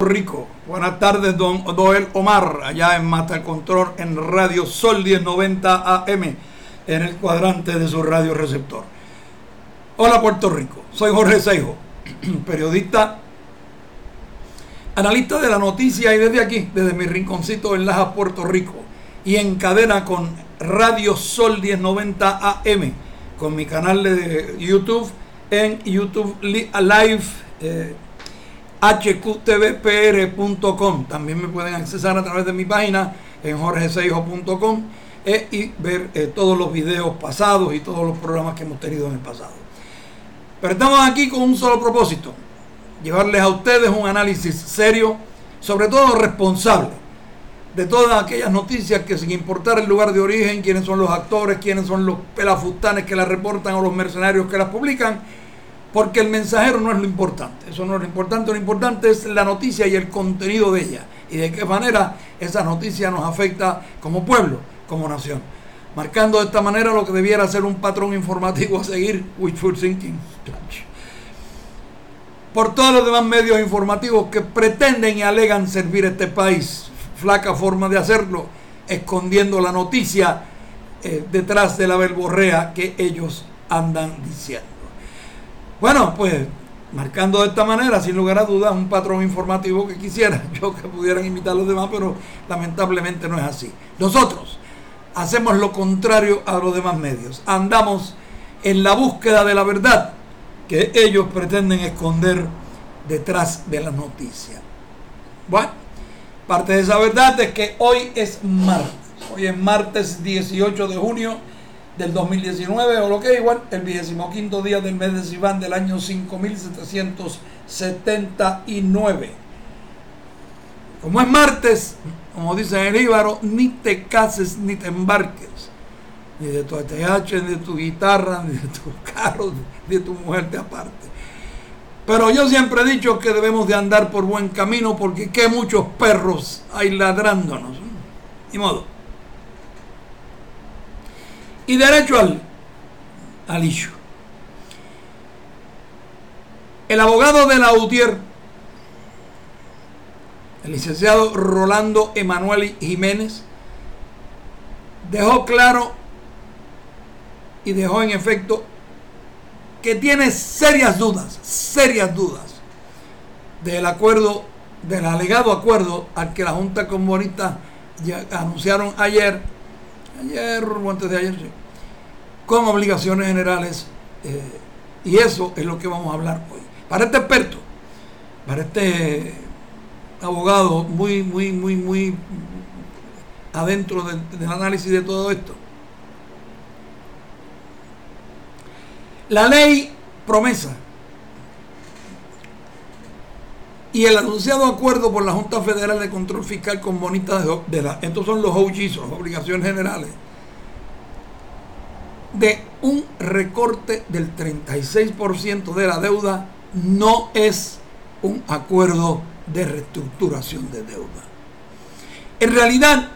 Rico. Buenas tardes, don Doel Omar, allá en Mata el Control, en Radio Sol 1090 AM, en el cuadrante de su radio receptor. Hola Puerto Rico, soy Jorge Seijo, periodista, analista de la noticia, y desde aquí, desde mi rinconcito en Lajas, Puerto Rico, y en cadena con Radio Sol 1090 AM, con mi canal de YouTube, en YouTube Live, hqtvpr.com. También me pueden accesar a través de mi página en jorgeseijo.com y ver todos los videos pasados y todos los programas que hemos tenido en el pasado. Pero estamos aquí con un solo propósito: llevarles a ustedes un análisis serio, sobre todo responsable, de todas aquellas noticias que, sin importar el lugar de origen, quiénes son los actores, quiénes son los pelafustanes que las reportan o los mercenarios que las publican, porque el mensajero no es lo importante. Eso no es lo importante es la noticia y el contenido de ella, y de qué manera esa noticia nos afecta como pueblo, como nación, marcando de esta manera lo que debiera ser un patrón informativo a seguir, wishful thinking, por todos los demás medios informativos que pretenden y alegan servir a este país. Flaca forma de hacerlo, escondiendo la noticia detrás de la verborrea que ellos andan diciendo. Bueno, pues marcando de esta manera, sin lugar a dudas, un patrón informativo que quisiera yo que pudieran imitar los demás, pero lamentablemente no es así. Nosotros hacemos lo contrario a los demás medios. Andamos en la búsqueda de la verdad que ellos pretenden esconder detrás de la noticia. Bueno, parte de esa verdad es que hoy es martes. Hoy es martes 18 de junio del 2019, o lo que es igual, el 25º día del mes de Sivan del año 5779. Como es martes, como dice el Íbaro, ni te cases ni te embarques, ni de tu ATH, ni de tu guitarra, ni de tu carro, ni de tu mujer te aparte. Pero yo siempre he dicho que debemos de andar por buen camino, porque qué muchos perros hay ladrándonos. Ni modo. Y derecho al issue. El abogado de la UTIER, el licenciado Rolando Emanuel Jiménez, dejó claro y dejó en efecto que tiene serias dudas del acuerdo, del alegado acuerdo al que la Junta Comunista ya anunciaron ayer o antes de ayer, sí, con obligaciones generales, y eso es lo que vamos a hablar hoy. Para este experto, para este abogado muy adentro del análisis de todo esto, la ley promesa y el anunciado acuerdo por la Junta Federal de Control Fiscal con bonitas estos son los OGs, las obligaciones generales, de un recorte del 36% de la deuda, no es un acuerdo de reestructuración de deuda. En realidad,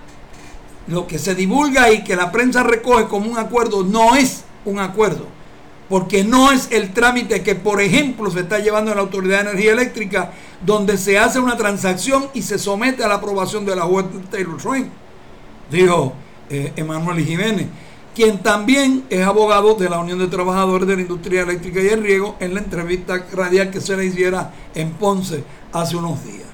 lo que se divulga y que la prensa recoge como un acuerdo no es un acuerdo, porque no es el trámite que, por ejemplo, se está llevando en la Autoridad de Energía Eléctrica, donde se hace una transacción y se somete a la aprobación de la juez Taylor Swain, dijo Emanuel Jiménez, quien también es abogado de la Unión de Trabajadores de la Industria Eléctrica y el Riego, en la entrevista radial que se le hiciera en Ponce hace unos días.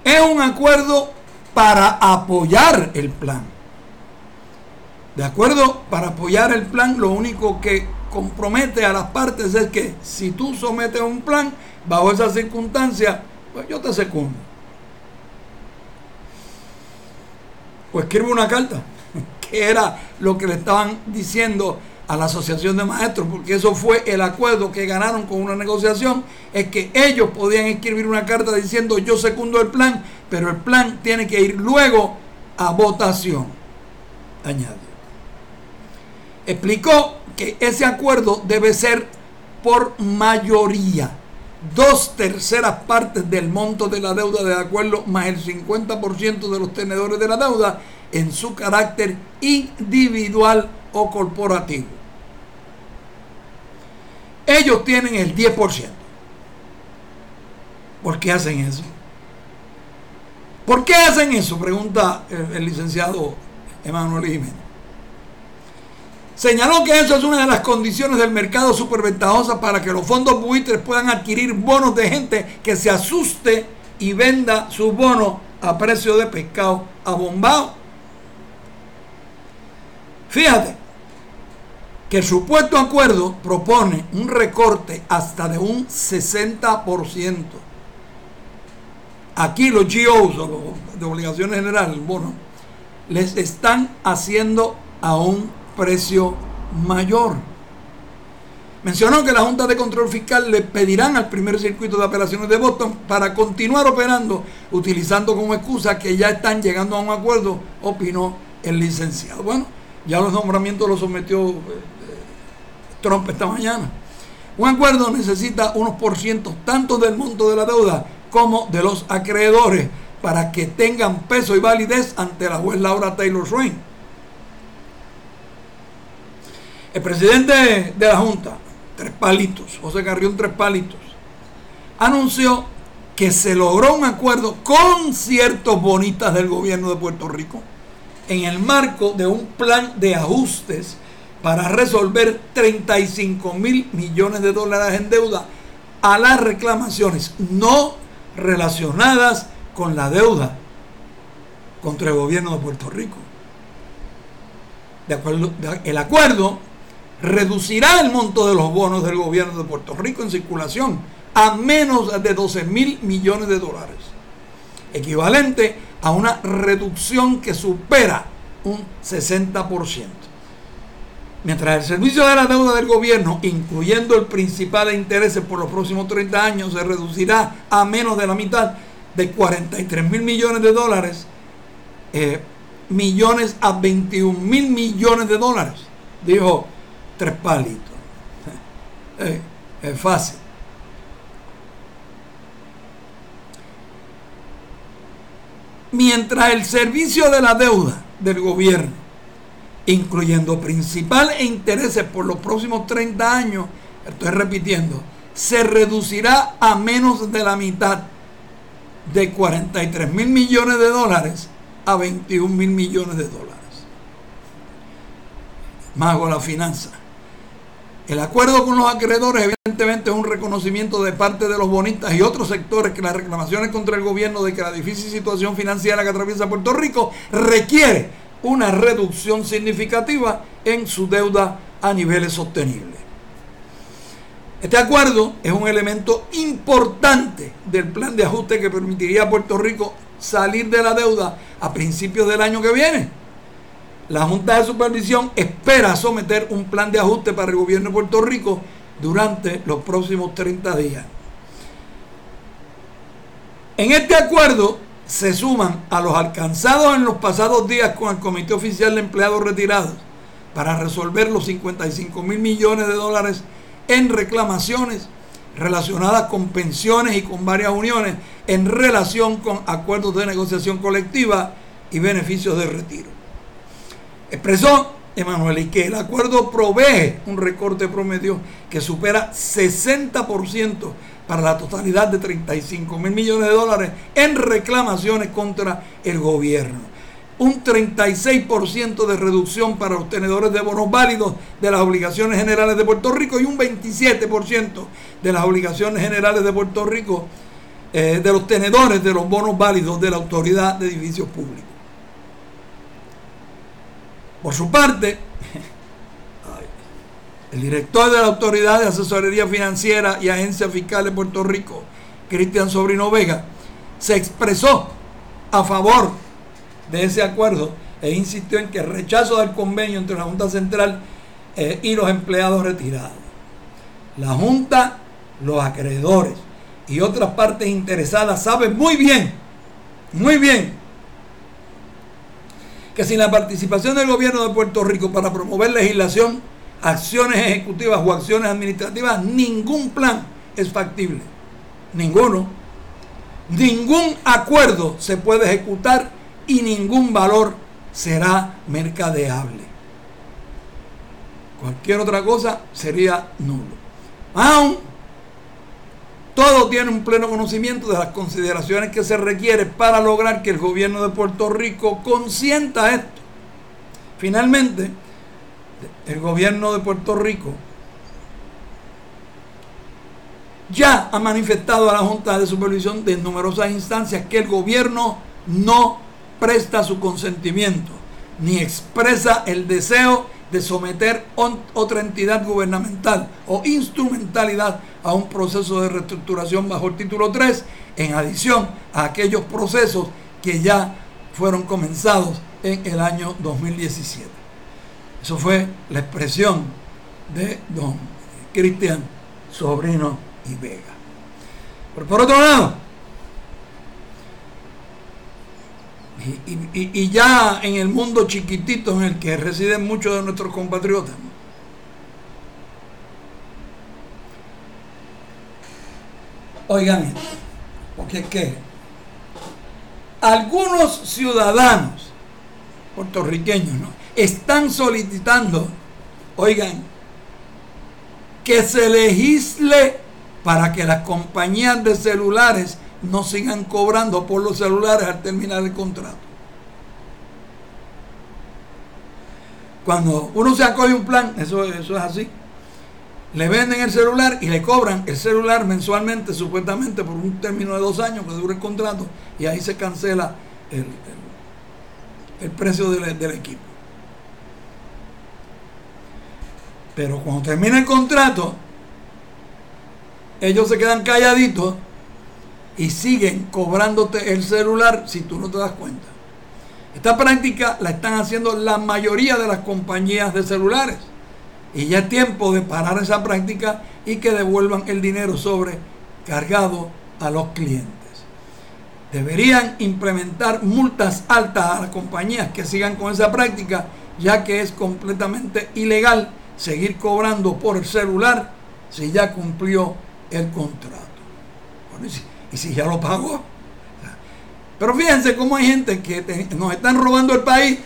Es un acuerdo para apoyar el plan. De acuerdo, para apoyar el plan, lo único que compromete a las partes es que si tú sometes un plan bajo esa circunstancia, pues yo te secundo. O escribe una carta, que era lo que le estaban diciendo a la Asociación de Maestros, porque eso fue el acuerdo que ganaron con una negociación, es que ellos podían escribir una carta diciendo yo secundo el plan, pero el plan tiene que ir luego a votación, añadió. Explicó que ese acuerdo debe ser por mayoría, 2/3 partes del monto de la deuda de acuerdo más el 50% de los tenedores de la deuda en su carácter individual o corporativo. Ellos tienen el 10%. ¿Por qué hacen eso? ¿Por qué hacen eso? Pregunta el licenciado Emanuel Jiménez. Señaló que eso es una de las condiciones del mercado superventajosa para que los fondos buitres puedan adquirir bonos de gente que se asuste y venda sus bonos a precio de pescado abombado. Fíjate que el supuesto acuerdo propone un recorte hasta de un 60%. Aquí los GOs, o los de obligaciones generales, el bono, les están haciendo a un precio mayor. Mencionó que la Junta de Control Fiscal le pedirán al primer circuito de apelaciones de Boston para continuar operando, utilizando como excusa que ya están llegando a un acuerdo, opinó el licenciado. Bueno, ya los nombramientos los sometió Trump esta mañana. Un acuerdo necesita unos porcientos tanto del monto de la deuda como de los acreedores para que tengan peso y validez ante la juez Laura Taylor Swain. El presidente de la Junta, Tres Palitos, José Carrión Tres Palitos, anunció que se logró un acuerdo con ciertos bonistas del gobierno de Puerto Rico en el marco de un plan de ajustes para resolver 35 mil millones de dólares en deuda a las reclamaciones no relacionadas con la deuda contra el gobierno de Puerto Rico. El acuerdo reducirá el monto de los bonos del gobierno de Puerto Rico en circulación a menos de 12 mil millones de dólares, equivalente a una reducción que supera un 60%. Mientras el servicio de la deuda del gobierno, incluyendo el principal de intereses por los próximos 30 años, se reducirá a menos de la mitad, de 43 mil millones de dólares, millones a 21 mil millones de dólares, dijo Tres Palitos. Es fácil. Mientras el servicio de la deuda del gobierno, incluyendo principal e intereses por los próximos 30 años, estoy repitiendo, se reducirá a menos de la mitad, de 43 mil millones de dólares a 21 mil millones de dólares. Más con la finanza. El acuerdo con los acreedores evidentemente es un reconocimiento de parte de los bonistas y otros sectores que las reclamaciones contra el gobierno de que la difícil situación financiera que atraviesa Puerto Rico requiere una reducción significativa en su deuda a niveles sostenibles. Este acuerdo es un elemento importante del plan de ajuste que permitiría a Puerto Rico salir de la deuda a principios del año que viene. La Junta de Supervisión espera someter un plan de ajuste para el gobierno de Puerto Rico durante los próximos 30 días. En este acuerdo se suman a los alcanzados en los pasados días con el Comité Oficial de Empleados Retirados para resolver los 55 mil millones de dólares en reclamaciones relacionadas con pensiones y con varias uniones en relación con acuerdos de negociación colectiva y beneficios de retiro. Expresó Emanuel y que el acuerdo provee un recorte promedio que supera 60% para la totalidad de 35 mil millones de dólares en reclamaciones contra el gobierno. Un 36% de reducción para los tenedores de bonos válidos de las obligaciones generales de Puerto Rico y un 27% de las obligaciones generales de Puerto Rico de los tenedores de los bonos válidos de la Autoridad de Edificios Públicos. Por su parte, el director de la Autoridad de Asesoría Financiera y Agencia Fiscal de Puerto Rico, Cristian Sobrino Vega, se expresó a favor de ese acuerdo e insistió en que el rechazo del convenio entre la Junta Central y los empleados retirados, la Junta, los acreedores y otras partes interesadas saben muy bien que sin la participación del gobierno de Puerto Rico para promover legislación, acciones ejecutivas o acciones administrativas, ningún plan es factible. Ninguno. Ningún acuerdo se puede ejecutar y ningún valor será mercadeable. Cualquier otra cosa sería nulo. Aún Todo tiene un pleno conocimiento de las consideraciones que se requiere para lograr que el gobierno de Puerto Rico consienta esto. Finalmente, el gobierno de Puerto Rico ya ha manifestado a la Junta de Supervisión de numerosas instancias que el gobierno no presta su consentimiento ni expresa el deseo de someter otra entidad gubernamental o instrumentalidad a un proceso de reestructuración bajo el título 3, en adición a aquellos procesos que ya fueron comenzados en el año 2017. Eso fue la expresión de don Cristian Sobrino y Vega. Pero por otro lado, y ya en el mundo chiquitito en el que residen muchos de nuestros compatriotas, ¿no? Oigan esto, porque es que algunos ciudadanos puertorriqueños, ¿no?, están solicitando, oigan, que se legisle para que las compañías de celulares no sigan cobrando por los celulares al terminar el contrato. Cuando uno se acoge un plan, eso es así, le venden el celular y le cobran el celular mensualmente, supuestamente por un término de 2 años que dura el contrato, y ahí se cancela el precio del equipo. Pero cuando termina el contrato, ellos se quedan calladitos y siguen cobrándote el celular si tú no te das cuenta. Esta práctica la están haciendo la mayoría de las compañías de celulares, y ya es tiempo de parar esa práctica y que devuelvan el dinero sobrecargado a los clientes. Deberían implementar multas altas a las compañías que sigan con esa práctica, ya que es completamente ilegal seguir cobrando por el celular si ya cumplió el contrato. Bueno, y si ya lo pagó. Pero fíjense cómo hay gente que nos están robando el país.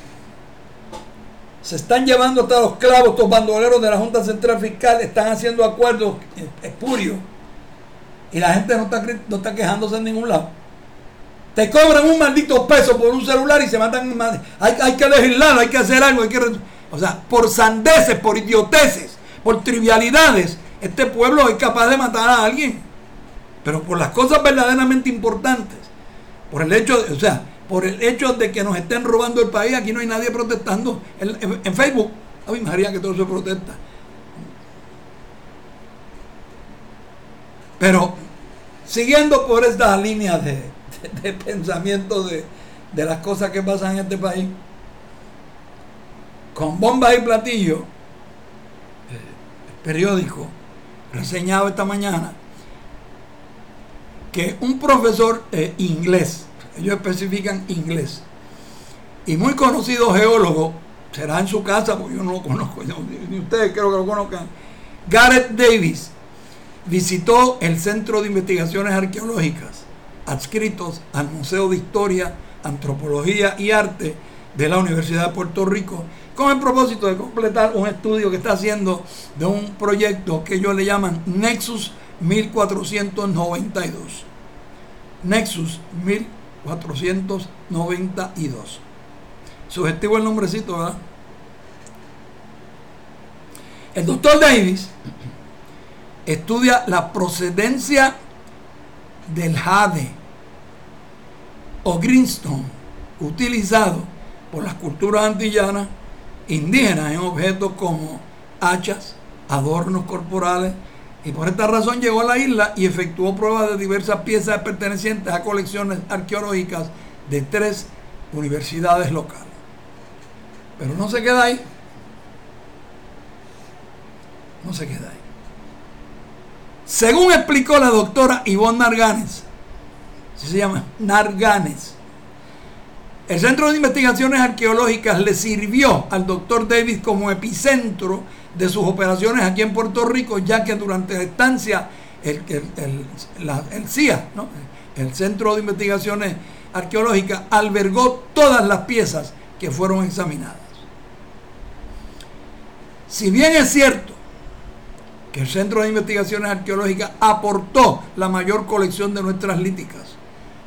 Se están llevando hasta los clavos, estos bandoleros de la Junta Central Fiscal, están haciendo acuerdos espurios, y la gente no está quejándose en ningún lado. Te cobran un maldito peso por un celular y se matan. Hay que legislar, hay que hacer algo, o sea, por sandeces, por idioteces, por trivialidades, este pueblo es capaz de matar a alguien. Pero por las cosas verdaderamente importantes, por el hecho de que nos estén robando el país, aquí no hay nadie protestando. En Facebook, ay María, que todo se protesta. Pero siguiendo por esta línea de pensamiento de las cosas que pasan en este país, con bombas y platillos, el periódico reseñaba esta mañana que un profesor inglés, ellos especifican inglés, y muy conocido geólogo, será en su casa porque yo no lo conozco, ni ustedes creo que lo conozcan, Gareth Davis, visitó el Centro de Investigaciones Arqueológicas adscritos al Museo de Historia, Antropología y Arte de la Universidad de Puerto Rico, con el propósito de completar un estudio que está haciendo de un proyecto que ellos le llaman Nexus 1492. Nexus 1492. Sugestivo el nombrecito, ¿verdad? El doctor Davis estudia la procedencia del jade o greenstone utilizado por las culturas antillanas indígenas en objetos como hachas, adornos corporales, y por esta razón llegó a la isla y efectuó pruebas de diversas piezas pertenecientes a colecciones arqueológicas de 3 universidades locales. Pero no se queda ahí. No se queda ahí. Según explicó la doctora Ivonne Narganes, así se llama, Narganes, el Centro de Investigaciones Arqueológicas le sirvió al doctor Davis como epicentro de sus operaciones aquí en Puerto Rico, ya que durante la estancia el CIA, ¿no?, el Centro de Investigaciones Arqueológicas, albergó todas las piezas que fueron examinadas. Si bien es cierto, que el Centro de Investigaciones Arqueológicas aportó la mayor colección de nuestras líticas.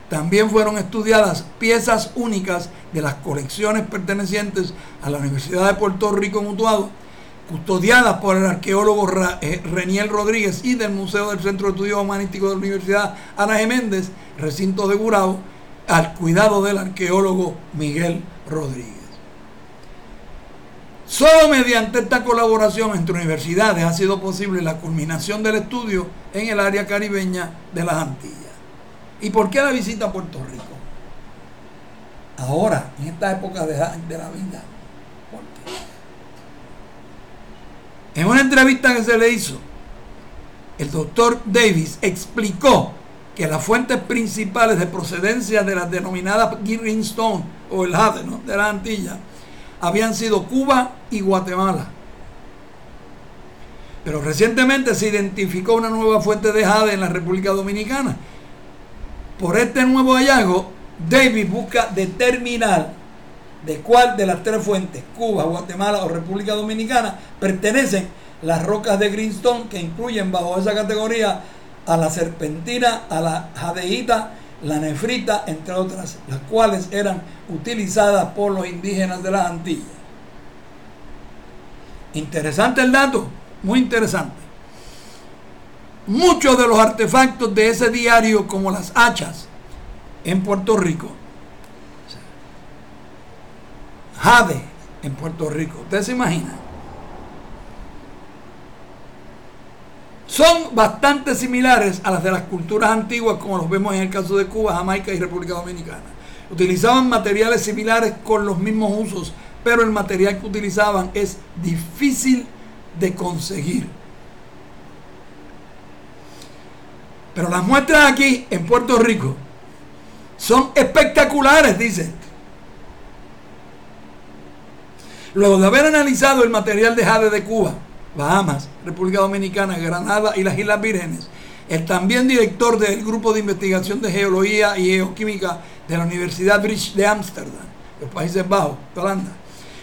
También fueron estudiadas piezas únicas de las colecciones pertenecientes a la Universidad de Puerto Rico en Utuado, custodiadas por el arqueólogo Reniel Rodríguez y del Museo del Centro de Estudios Humanísticos de la Universidad Ana G. Méndez, recinto de Gurabo, al cuidado del arqueólogo Miguel Rodríguez. Solo mediante esta colaboración entre universidades ha sido posible la culminación del estudio en el área caribeña de las Antillas. ¿Y por qué la visita a Puerto Rico? Ahora, en esta época de la vida. ¿Por qué? En una entrevista que se le hizo, el doctor Davis explicó que las fuentes principales de procedencia de las denominadas greenstone o el jade, ¿no?, de las Antillas habían sido Cuba y Guatemala. Pero recientemente se identificó una nueva fuente de jade en la República Dominicana. Por este nuevo hallazgo, Davis busca determinar de cuál de las tres fuentes, Cuba, Guatemala o República Dominicana, pertenecen las rocas de greenstone, que incluyen bajo esa categoría a la serpentina, a la jadeíta, la nefrita, entre otras, las cuales eran utilizadas por los indígenas de las Antillas. Interesante el dato, muy interesante. Muchos de los artefactos de ese diario, como las hachas en Puerto Rico, jade en Puerto Rico, ¿ustedes se imaginan? Son bastante similares a las de las culturas antiguas, como los vemos en el caso de Cuba, Jamaica y República Dominicana. Utilizaban materiales similares con los mismos usos, pero el material que utilizaban es difícil de conseguir. Pero las muestras aquí en Puerto Rico son espectaculares, dice. Luego de haber analizado el material de jade de Cuba, Bahamas, República Dominicana, Granada y las Islas Vírgenes, el también director del Grupo de Investigación de Geología y Geoquímica de la Universidad British de Ámsterdam, los Países Bajos, Holanda,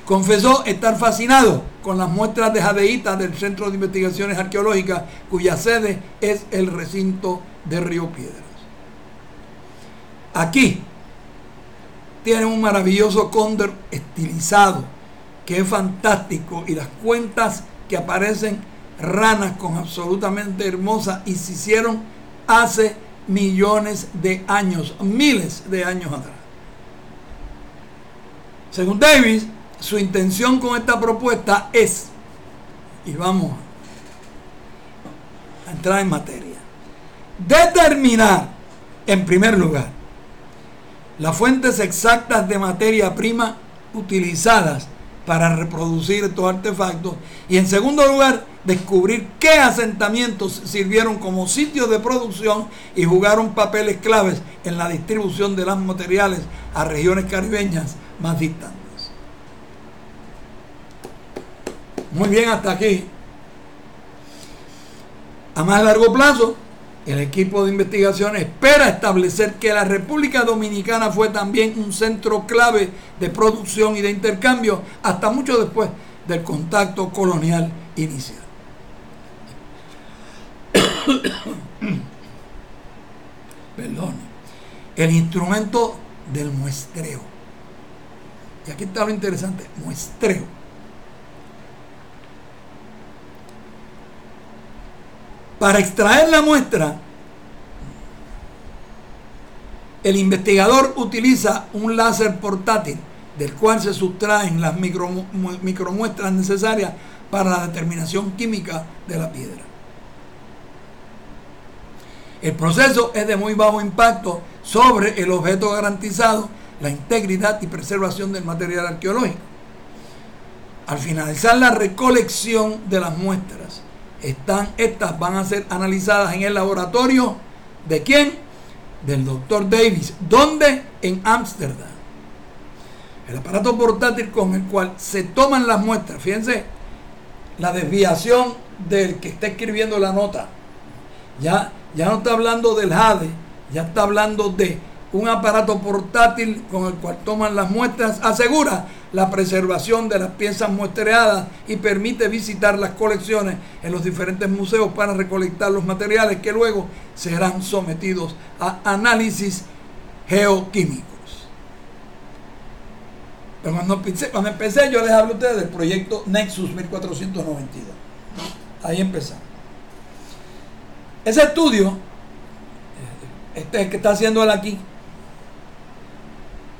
confesó estar fascinado con las muestras de jadeíta del Centro de Investigaciones Arqueológicas, cuya sede es el recinto de Río Piedras. Aquí tienen un maravilloso cóndor estilizado que es fantástico, y las cuentas que aparecen ranas con absolutamente hermosas, y se hicieron hace millones de años, miles de años atrás. Según Davis, su intención con esta propuesta es, y vamos a entrar en materia, determinar, en primer lugar, las fuentes exactas de materia prima utilizadas para reproducir estos artefactos, y en segundo lugar, descubrir qué asentamientos sirvieron como sitios de producción y jugaron papeles claves en la distribución de los materiales a regiones caribeñas más distantes. Muy bien, hasta aquí. A más largo plazo, el equipo de investigación espera establecer que la República Dominicana fue también un centro clave de producción y de intercambio hasta mucho después del contacto colonial inicial. Perdón. El instrumento del muestreo. Y aquí está lo interesante, muestreo. Para extraer la muestra, el investigador utiliza un láser portátil del cual se sustraen las micromuestras necesarias para la determinación química de la piedra. El proceso es de muy bajo impacto sobre el objeto, garantizado la integridad y preservación del material arqueológico. Al finalizar la recolección de las muestras, estas van a ser analizadas en el laboratorio ¿de quién? Del doctor Davis. ¿Dónde? En Ámsterdam. El aparato portátil con el cual se toman las muestras, fíjense la desviación del que está escribiendo la nota, ya no está hablando del jade, ya está hablando de un aparato portátil con el cual toman las muestras asegura la preservación de las piezas muestreadas y permite visitar las colecciones en los diferentes museos para recolectar los materiales que luego serán sometidos a análisis geoquímicos. Pero cuando empecé yo les hablé a ustedes del proyecto Nexus 1492. Ahí empezamos. Ese estudio, este que está haciendo él aquí,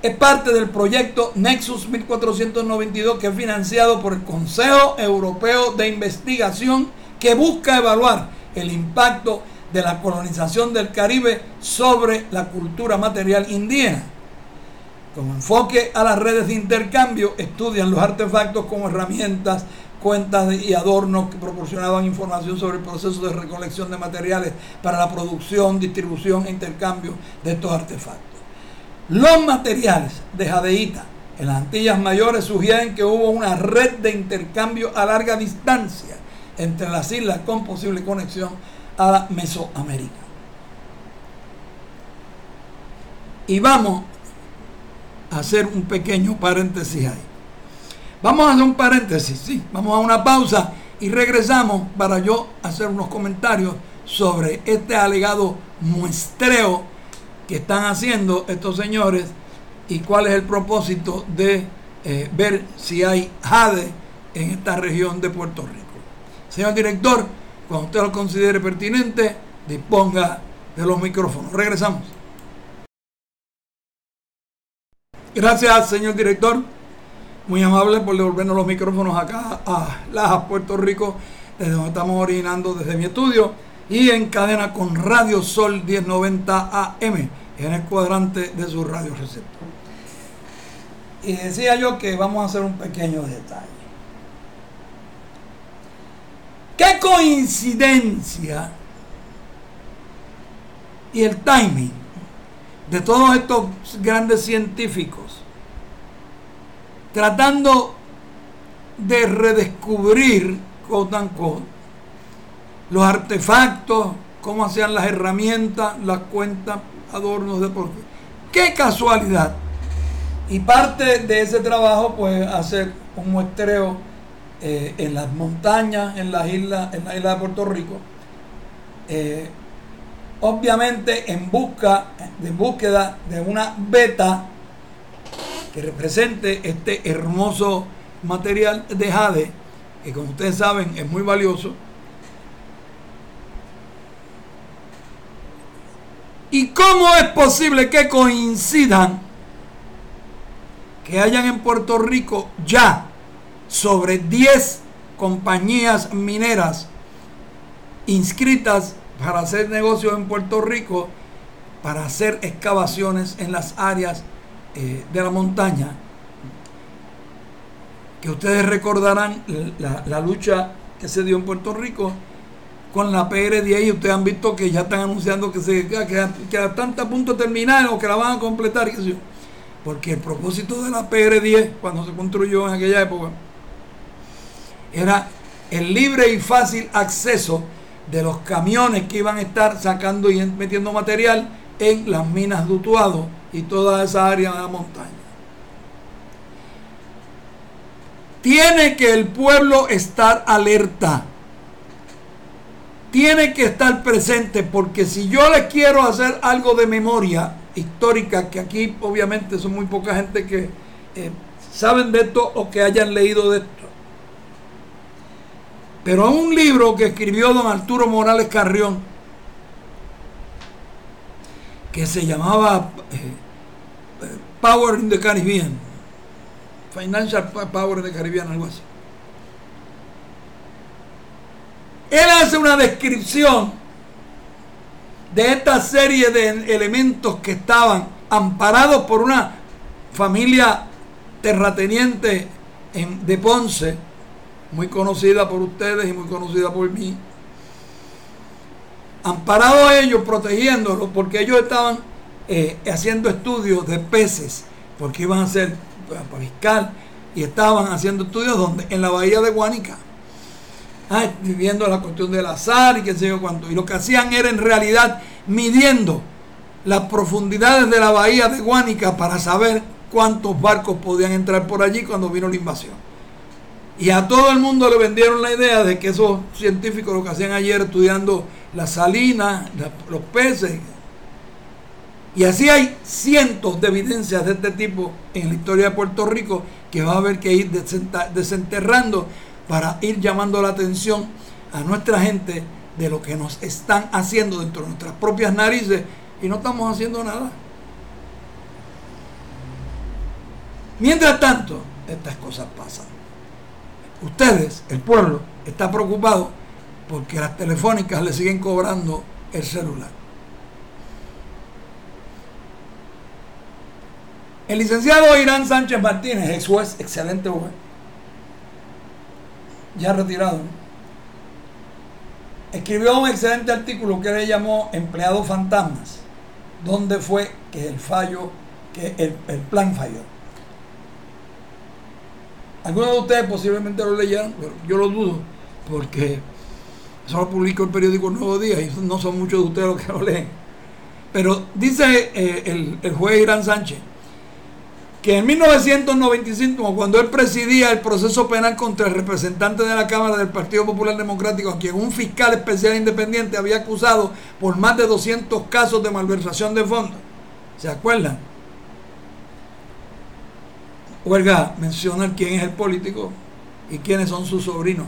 es parte del proyecto Nexus 1492, que es financiado por el Consejo Europeo de Investigación, que busca evaluar el impacto de la colonización del Caribe sobre la cultura material indígena. Como enfoque a las redes de intercambio, estudian los artefactos como herramientas, cuentas y adornos que proporcionaban información sobre el proceso de recolección de materiales para la producción, distribución e intercambio de estos artefactos. Los materiales de jadeíta en las Antillas Mayores sugieren que hubo una red de intercambio a larga distancia entre las islas con posible conexión a la Mesoamérica. Y vamos a hacer un pequeño paréntesis ahí. Vamos a hacer un paréntesis, sí, vamos a una pausa y regresamos para yo hacer unos comentarios sobre este alegado muestreo que están haciendo estos señores y cuál es el propósito de ver si hay jade en esta región de Puerto Rico. Señor director, cuando usted lo considere pertinente, disponga de los micrófonos. Regresamos. Gracias, señor director. Muy amable por devolvernos los micrófonos acá a Lajas, Puerto Rico, desde donde estamos originando desde mi estudio y en cadena con Radio Sol 1090 AM en el cuadrante de su radio receptor. Y decía yo que vamos a hacer un pequeño detalle. ¡Qué coincidencia! Y el timing de todos estos grandes científicos tratando de redescubrir, quote unquote, los artefactos, cómo hacían las herramientas, las cuentas, adornos de por qué. ¡Qué casualidad! Y parte de ese trabajo, pues, hacer un muestreo en las montañas, en la isla de Puerto Rico, obviamente en búsqueda de una beta que represente este hermoso material de jade, que como ustedes saben es muy valioso. ¿Y cómo es posible que coincidan que hayan en Puerto Rico ya sobre 10 compañías mineras inscritas para hacer negocios en Puerto Rico, para hacer excavaciones en las áreas de la montaña? Que ustedes recordarán la lucha que se dio en Puerto Rico con la PR10, y ustedes han visto que ya están anunciando que están a punto de terminar o que la van a completar, porque el propósito de la PR10 cuando se construyó en aquella época era el libre y fácil acceso de los camiones que iban a estar sacando y metiendo material en las minas de Utuado y toda esa área de la montaña. Tiene que el pueblo estar alerta, tiene que estar presente, porque si yo les quiero hacer algo de memoria histórica, que aquí obviamente son muy poca gente que saben de esto o que hayan leído de esto, pero un libro que escribió don Arturo Morales Carrión, que se llamaba Power in the Caribbean, Financial Power in the Caribbean, algo así. Él hace una descripción de esta serie de elementos que estaban amparados por una familia terrateniente de Ponce, muy conocida por ustedes y muy conocida por mí, amparados ellos, protegiéndolos, porque ellos estaban haciendo estudios de peces, porque iban a hacer para fiscal, y estaban haciendo estudios donde en la bahía de Guánica, viviendo la cuestión del azar y qué sé yo cuánto, y lo que hacían era en realidad midiendo las profundidades de la bahía de Guánica para saber cuántos barcos podían entrar por allí cuando vino la invasión. Y a todo el mundo le vendieron la idea de que esos científicos lo que hacían ayer estudiando las salinas, los peces. Y así hay cientos de evidencias de este tipo en la historia de Puerto Rico que va a haber que ir desenterrando para ir llamando la atención a nuestra gente de lo que nos están haciendo dentro de nuestras propias narices y no estamos haciendo nada. Mientras tanto, estas cosas pasan. Ustedes, el pueblo, está preocupado porque las telefónicas le siguen cobrando el celular. El licenciado Irán Sánchez Martínez, ex juez, excelente juez, ya retirado, ¿no?, escribió un excelente artículo que le llamó Empleados Fantasmas, donde fue que el fallo, que el plan falló. Algunos de ustedes posiblemente lo leyeron, pero yo lo dudo, porque eso lo publicó el periódico Nuevo Día y no son muchos de ustedes los que lo leen. Pero dice el juez Irán Sánchez que en 1995, cuando él presidía el proceso penal contra el representante de la Cámara del Partido Popular Democrático, a quien un fiscal especial independiente había acusado por más de 200 casos de malversación de fondos. ¿Se acuerdan? Huelga mencionar quién es el político y quiénes son sus sobrinos.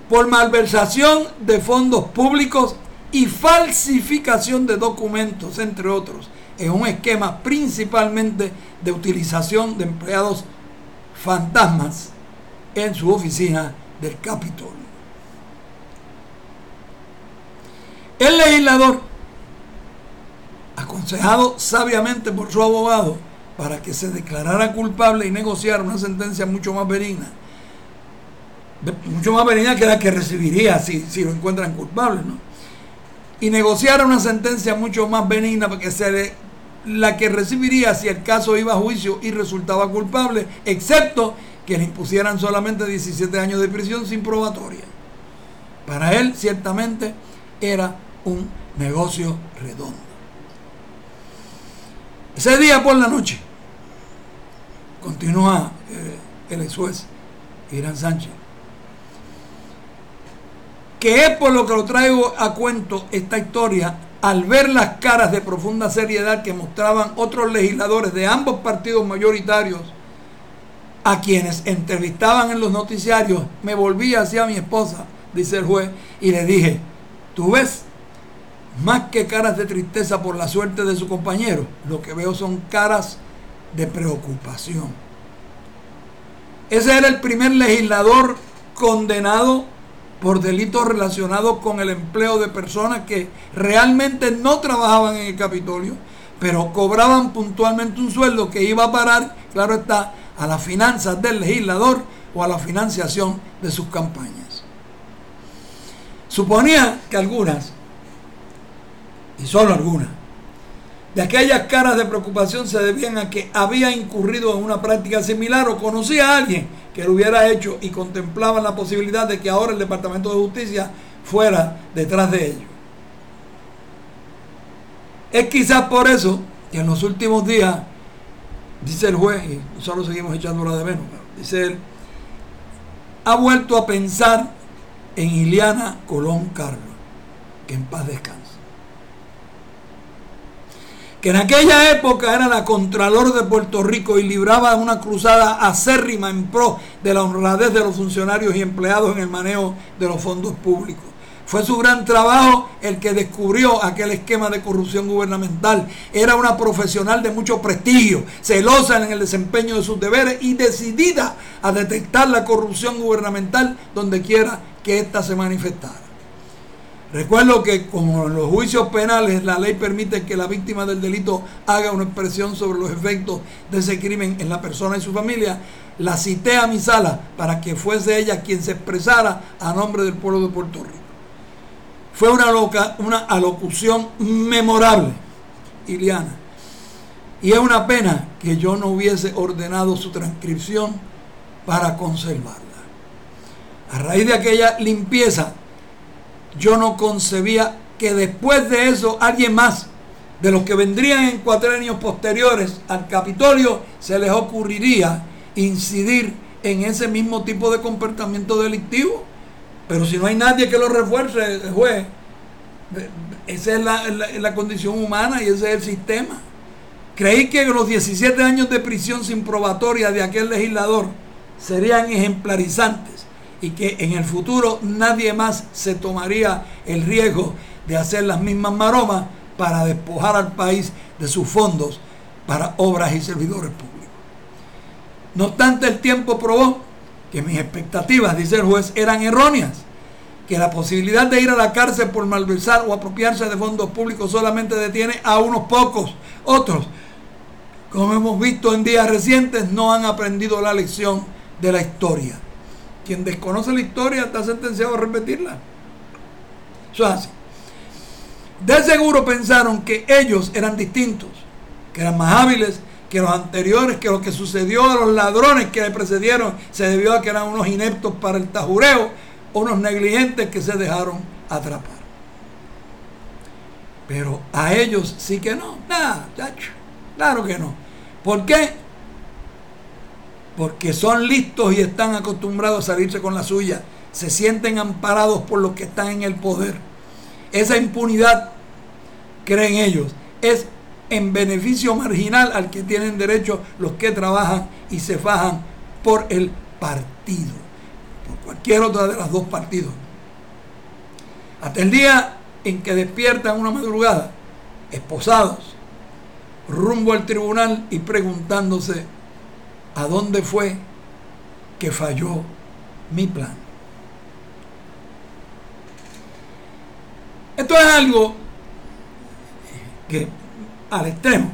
Por malversación de fondos públicos y falsificación de documentos, entre otros, en un esquema principalmente de utilización de empleados fantasmas en su oficina del Capitolio. El legislador, aconsejado sabiamente por su abogado para que se declarara culpable y negociara una sentencia mucho más benigna que la que recibiría si lo encuentran culpable, ¿no?, y negociara una sentencia mucho más benigna para que sea la que recibiría si el caso iba a juicio y resultaba culpable, excepto que le impusieran solamente 17 años de prisión sin probatoria. Para él, ciertamente, era un negocio redondo. Ese día por la noche, continúa el ex juez Irán Sánchez, que es por lo que lo traigo a cuento esta historia, al ver las caras de profunda seriedad que mostraban otros legisladores de ambos partidos mayoritarios, a quienes entrevistaban en los noticiarios, me volví hacia mi esposa, dice el juez, y le dije: ¿tú ves? Más que caras de tristeza por la suerte de su compañero, lo que veo son caras de preocupación. Ese era el primer legislador condenado por delitos relacionados con el empleo de personas que realmente no trabajaban en el Capitolio, pero cobraban puntualmente un sueldo que iba a parar, claro está, a las finanzas del legislador o a la financiación de sus campañas. Suponía que algunas, y solo algunas, de aquellas caras de preocupación se debían a que había incurrido en una práctica similar o conocía a alguien que lo hubiera hecho y contemplaban la posibilidad de que ahora el Departamento de Justicia fuera detrás de ello. Es quizás por eso que en los últimos días, dice el juez, y nosotros seguimos echándola de menos, dice él, ha vuelto a pensar en Ileana Colón Carlos, que en paz descanse, que en aquella época era la Contralor de Puerto Rico y libraba una cruzada acérrima en pro de la honradez de los funcionarios y empleados en el manejo de los fondos públicos. Fue su gran trabajo el que descubrió aquel esquema de corrupción gubernamental. Era una profesional de mucho prestigio, celosa en el desempeño de sus deberes y decidida a detectar la corrupción gubernamental donde quiera que ésta se manifestara. Recuerdo que como en los juicios penales la ley permite que la víctima del delito haga una expresión sobre los efectos de ese crimen en la persona y su familia, la cité a mi sala para que fuese ella quien se expresara a nombre del pueblo de Puerto Rico. Fue una alocución memorable, Ileana, y es una pena que yo no hubiese ordenado su transcripción para conservarla. A raíz de aquella limpieza, yo no concebía que después de eso alguien más de los que vendrían en cuatrenios posteriores al Capitolio se les ocurriría incidir en ese mismo tipo de comportamiento delictivo. Pero si no hay nadie que lo refuerce, juez, esa es la condición humana y ese es el sistema. Creí que los 17 años de prisión sin probatoria de aquel legislador serían ejemplarizantes y que en el futuro nadie más se tomaría el riesgo de hacer las mismas maromas para despojar al país de sus fondos para obras y servidores públicos. No obstante, el tiempo probó que mis expectativas, dice el juez, eran erróneas, que la posibilidad de ir a la cárcel por malversar o apropiarse de fondos públicos solamente detiene a unos pocos. Otros, como hemos visto en días recientes, no han aprendido la lección de la historia. Quien desconoce la historia está sentenciado a repetirla. Eso es así. De seguro pensaron que ellos eran distintos, que eran más hábiles que los anteriores, que lo que sucedió a los ladrones que le precedieron se debió a que eran unos ineptos para el tajureo, unos negligentes que se dejaron atrapar. Pero a ellos sí que no. Nada, chacho. Claro que no. ¿Por qué? Porque son listos y están acostumbrados a salirse con la suya. Se sienten amparados por los que están en el poder. Esa impunidad, creen ellos, es en beneficio marginal al que tienen derecho los que trabajan y se fajan por el partido, por cualquier otra de las dos partidos. Hasta el día en que despiertan una madrugada, esposados, rumbo al tribunal y preguntándose a dónde fue que falló mi plan. Esto es algo que al extremo.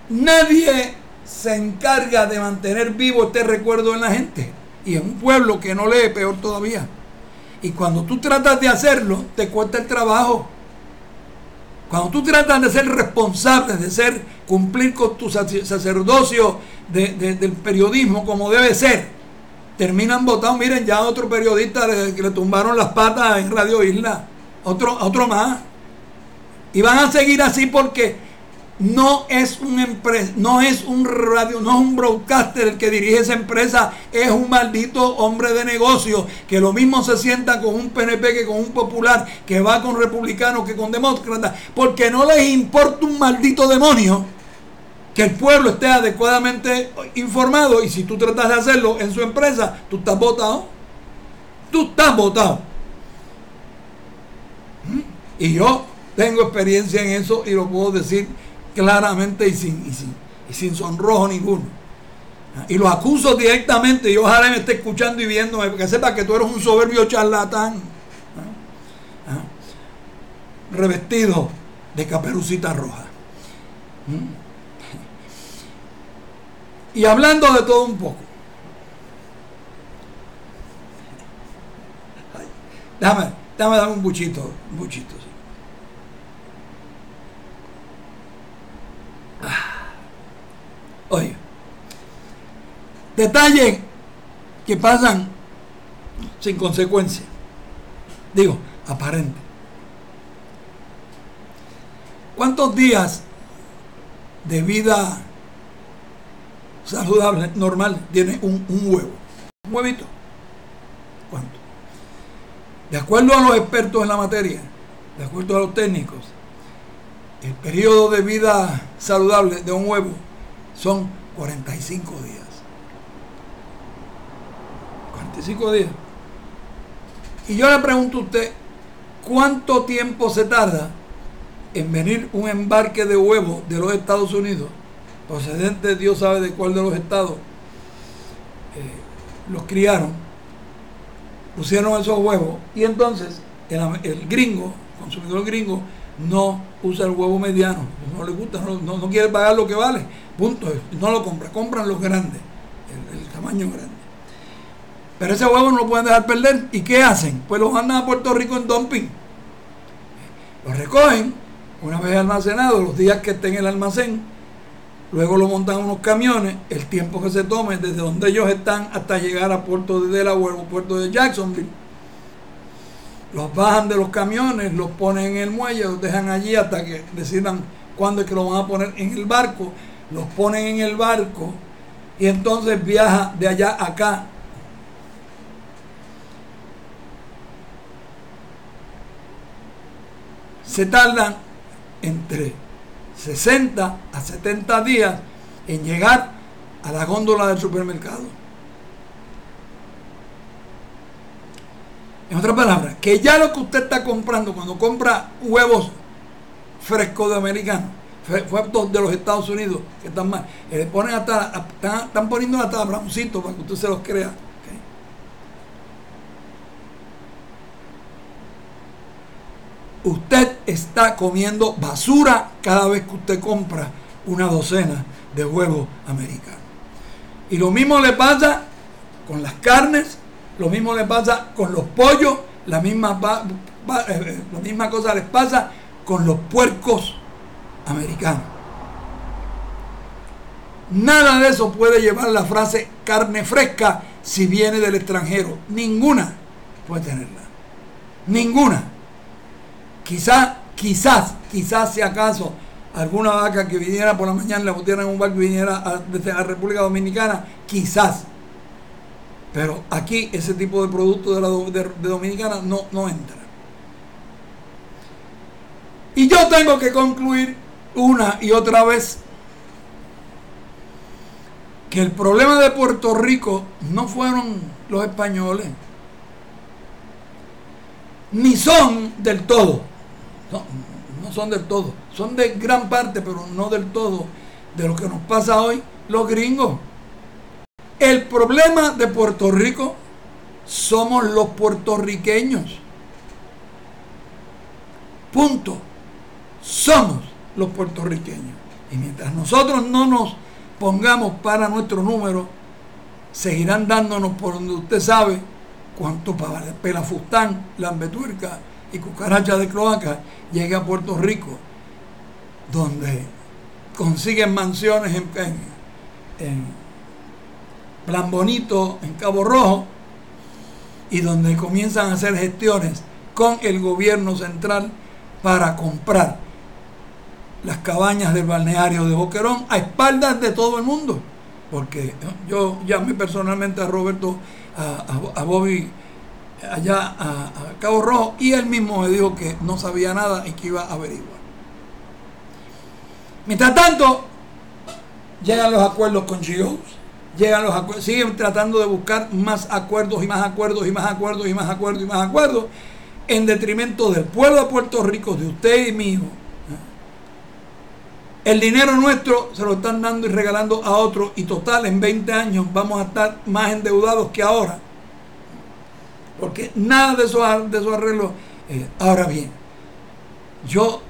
Nadie se encarga de mantener vivo este recuerdo en la gente. Y en un pueblo que no lee, peor todavía. Y cuando tú tratas de hacerlo, te cuesta el trabajo. Cuando tú tratas de ser responsable, de cumplir con tu sacerdocio del periodismo como debe ser, terminan votados. Miren, ya otro periodista le tumbaron las patas en Radio Isla. Otro más. Y van a seguir así porque no es una empresa, no es un radio, no es un broadcaster el que dirige esa empresa, es un maldito hombre de negocio que lo mismo se sienta con un PNP que con un popular, que va con republicanos que con demócratas, porque no les importa un maldito demonio que el pueblo esté adecuadamente informado. Y si tú tratas de hacerlo en su empresa, tú estás votado. Y yo tengo experiencia en eso y lo puedo decir claramente y sin sonrojo ninguno. Y los acuso directamente, y ojalá me esté escuchando y viéndome, porque sepa que tú eres un soberbio charlatán, revestido de caperucita roja. Y hablando de todo un poco, déjame dar un buchito, sí. Oye, detalles que pasan sin consecuencia, digo, aparente. ¿Cuántos días de vida saludable, normal, tiene un huevo? Un huevito. ¿Cuánto? De acuerdo a los expertos en la materia, de acuerdo a los técnicos, el periodo de vida saludable de un huevo son 45 días. 45 días. Y yo le pregunto a usted, ¿cuánto tiempo se tarda en venir un embarque de huevos de los Estados Unidos, procedente Dios sabe de cuál de los estados, los criaron, pusieron esos huevos, y entonces el gringo, consumidor gringo, no usa el huevo mediano, no le gusta, no quiere pagar lo que vale, punto, no lo compran los grandes, el tamaño grande. Pero ese huevo no lo pueden dejar perder. ¿Y qué hacen? Pues los mandan a Puerto Rico en dumping. Los recogen una vez almacenado, los días que estén en el almacén, luego lo montan en unos camiones, el tiempo que se tome desde donde ellos están hasta llegar a Puerto de Delaware o Puerto de Jacksonville, los bajan de los camiones, los ponen en el muelle, los dejan allí hasta que decidan cuándo es que lo van a poner en el barco, los ponen en el barco y entonces viaja de allá a acá. Se tardan entre 60 a 70 días en llegar a la góndola del supermercado. En otras palabras, que ya lo que usted está comprando cuando compra huevos frescos de americanos, huevos de los Estados Unidos, que están mal, le ponen están poniendo hasta browncitos para que usted se los crea. Usted está comiendo basura cada vez que usted compra una docena de huevos americanos. Y lo mismo le pasa con las carnes, lo mismo le pasa con los pollos, la misma cosa les pasa con los puercos americanos. Nada de eso puede llevar la frase carne fresca si viene del extranjero. Ninguna puede tenerla. Ninguna. Quizás si acaso alguna vaca que viniera por la mañana, le pusieran en un barco y viniera desde la República Dominicana, quizás. Pero aquí ese tipo de producto de Dominicana no entra. Y yo tengo que concluir una y otra vez que el problema de Puerto Rico no fueron los españoles, ni son del todo. No son del todo, son de gran parte, pero no del todo de lo que nos pasa hoy los gringos. El problema de Puerto Rico somos los puertorriqueños. Punto. Somos los puertorriqueños. Y mientras nosotros no nos pongamos para nuestro número, seguirán dándonos por donde usted sabe cuánto pelafustán, lambetuerca y cucaracha de cloaca llegue a Puerto Rico, donde consiguen mansiones en Plan Bonito, en Cabo Rojo, y donde comienzan a hacer gestiones con el gobierno central para comprar las cabañas del balneario de Boquerón a espaldas de todo el mundo. Porque yo llamé personalmente a Roberto, a Bobby, allá a Cabo Rojo, y él mismo me dijo que no sabía nada y que iba a averiguar. Mientras tanto, llegan los acuerdos con GOs, siguen tratando de buscar más acuerdos y más acuerdos y más acuerdos y más acuerdos y más acuerdos, en detrimento del pueblo de Puerto Rico, de usted y mío. El dinero nuestro se lo están dando y regalando a otros, y total, en 20 años vamos a estar más endeudados que ahora. Porque nada de esos arreglos. Ahora bien, yo,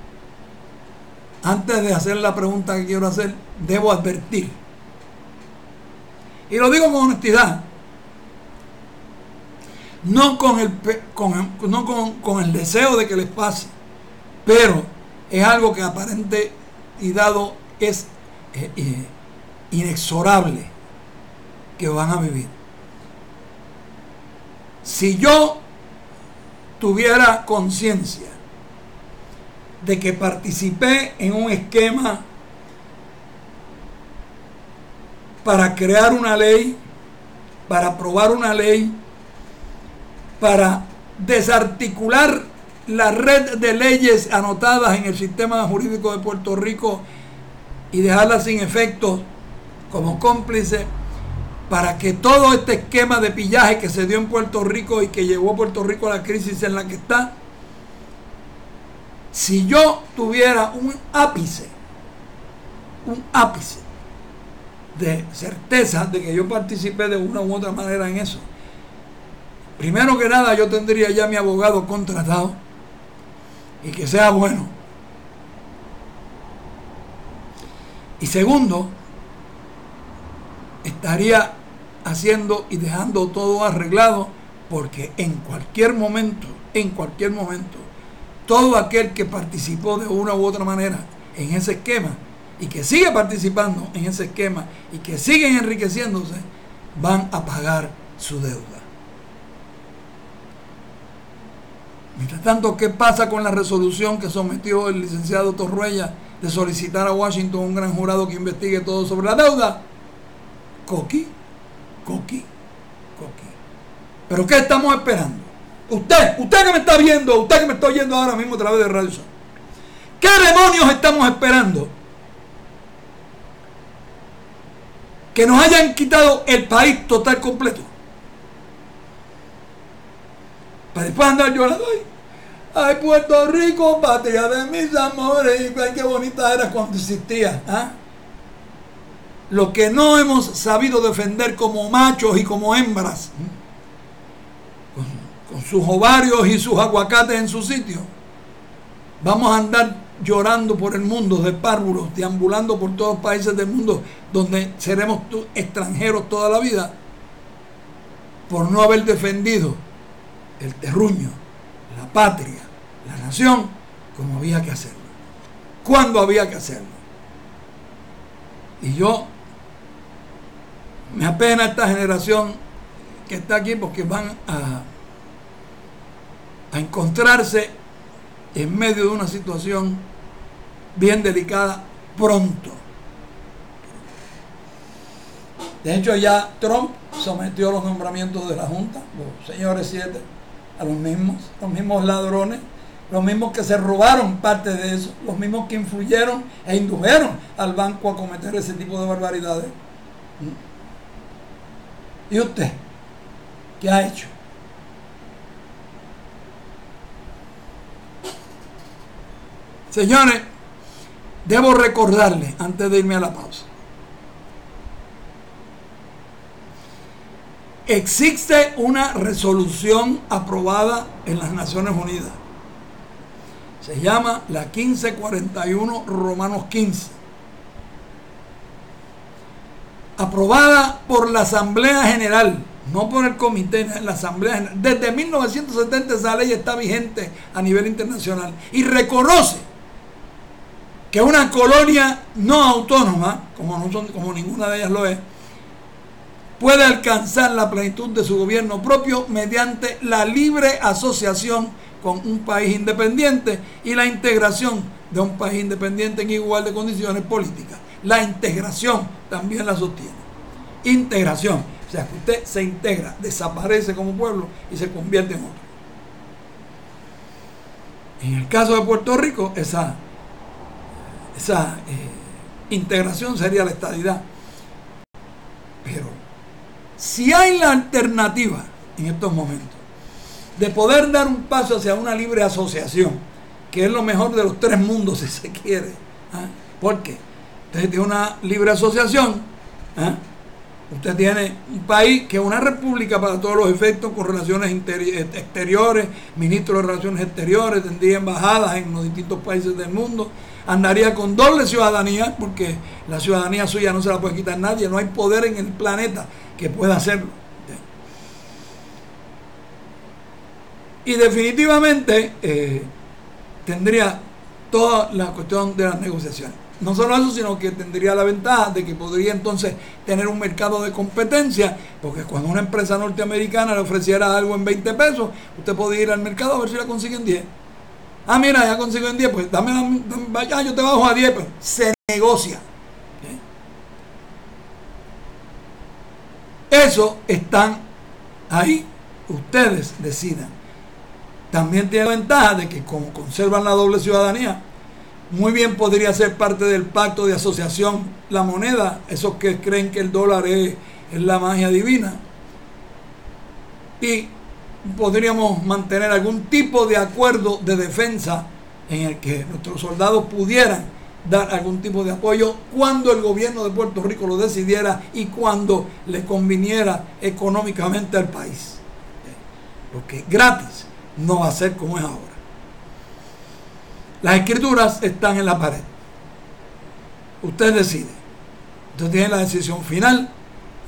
antes de hacer la pregunta que quiero hacer, debo advertir, y lo digo con honestidad, no con el deseo de que les pase, pero es algo que aparente y dado es inexorable que van a vivir. Si yo tuviera conciencia de que participé en un esquema para crear una ley, para aprobar una ley, para desarticular la red de leyes anotadas en el sistema jurídico de Puerto Rico y dejarlas sin efecto como cómplice, para que todo este esquema de pillaje que se dio en Puerto Rico y que llevó a Puerto Rico a la crisis en la que está, si yo tuviera un ápice de certeza de que yo participé de una u otra manera en eso, primero que nada yo tendría ya mi abogado contratado, y que sea bueno. Y segundo, estaría haciendo y dejando todo arreglado, porque en cualquier momento, todo aquel que participó de una u otra manera en ese esquema y que sigue participando en ese esquema y que siguen enriqueciéndose, van a pagar su deuda. Mientras tanto, ¿qué pasa con la resolución que sometió el licenciado Torruella de solicitar a Washington un gran jurado que investigue todo sobre la deuda? Coqui. ¿Pero qué estamos esperando? Usted que me está viendo, usted que me está oyendo ahora mismo a través de Radio Sol, ¿qué demonios estamos esperando? Que nos hayan quitado el país total completo, para después andar llorando. Ay, Puerto Rico, patria de mis amores, ay, qué bonita era cuando existía. ¿Ah? Lo que no hemos sabido defender como machos y como hembras, con sus ovarios y sus aguacates en su sitio, vamos a andar llorando por el mundo de párvulos, deambulando por todos los países del mundo donde seremos extranjeros toda la vida, por no haber defendido el terruño, la patria, la nación, como había que hacerlo, cuando había que hacerlo. Y yo me apena esta generación que está aquí, porque van a encontrarse en medio de una situación bien delicada pronto. De hecho, ya Trump sometió los nombramientos de la Junta, los señores 7, a los mismos ladrones, los mismos que se robaron parte de eso, los mismos que influyeron e indujeron al banco a cometer ese tipo de barbaridades. ¿Y usted qué ha hecho? Señores, debo recordarles, antes de irme a la pausa, existe una resolución aprobada en las Naciones Unidas. Se llama la 1541 Romanos 15. Aprobada por la Asamblea General, no por el Comité, la Asamblea General. Desde 1970 esa ley está vigente a nivel internacional y reconoce que una colonia no autónoma, como ninguna de ellas lo es, puede alcanzar la plenitud de su gobierno propio mediante la libre asociación con un país independiente y la integración de un país independiente en igual de condiciones políticas. La integración también la sostiene. Integración, o sea que usted se integra, desaparece como pueblo y se convierte en otro. En el caso de Puerto Rico, esa integración sería la estadidad. Pero si hay la alternativa en estos momentos de poder dar un paso hacia una libre asociación, que es lo mejor de los tres mundos si se quiere, ¿por qué? Usted tiene una libre asociación, usted tiene un país que es una república para todos los efectos, con relaciones exteriores, ministro de relaciones exteriores, tendría embajadas en los distintos países del mundo, andaría con doble ciudadanía, porque la ciudadanía suya no se la puede quitar nadie, no hay poder en el planeta que pueda hacerlo. Y definitivamente tendría toda la cuestión de las negociaciones. No solo eso, sino que tendría la ventaja de que podría entonces tener un mercado de competencia, porque cuando una empresa norteamericana le ofreciera algo en 20 pesos, usted podría ir al mercado a ver si la consigue en 10. Ah, mira, ya consigo en 10, pues dame, yo te bajo a 10, pues se negocia. Eso están ahí, ustedes decidan. También tiene la ventaja de que como conservan la doble ciudadanía, muy bien podría ser parte del pacto de asociación la moneda, esos que creen que el dólar es la magia divina, y podríamos mantener algún tipo de acuerdo de defensa en el que nuestros soldados pudieran dar algún tipo de apoyo cuando el gobierno de Puerto Rico lo decidiera y cuando le conviniera económicamente al país, porque gratis no va a ser como es ahora. Las escrituras están en la pared. Usted decide. Usted tiene la decisión final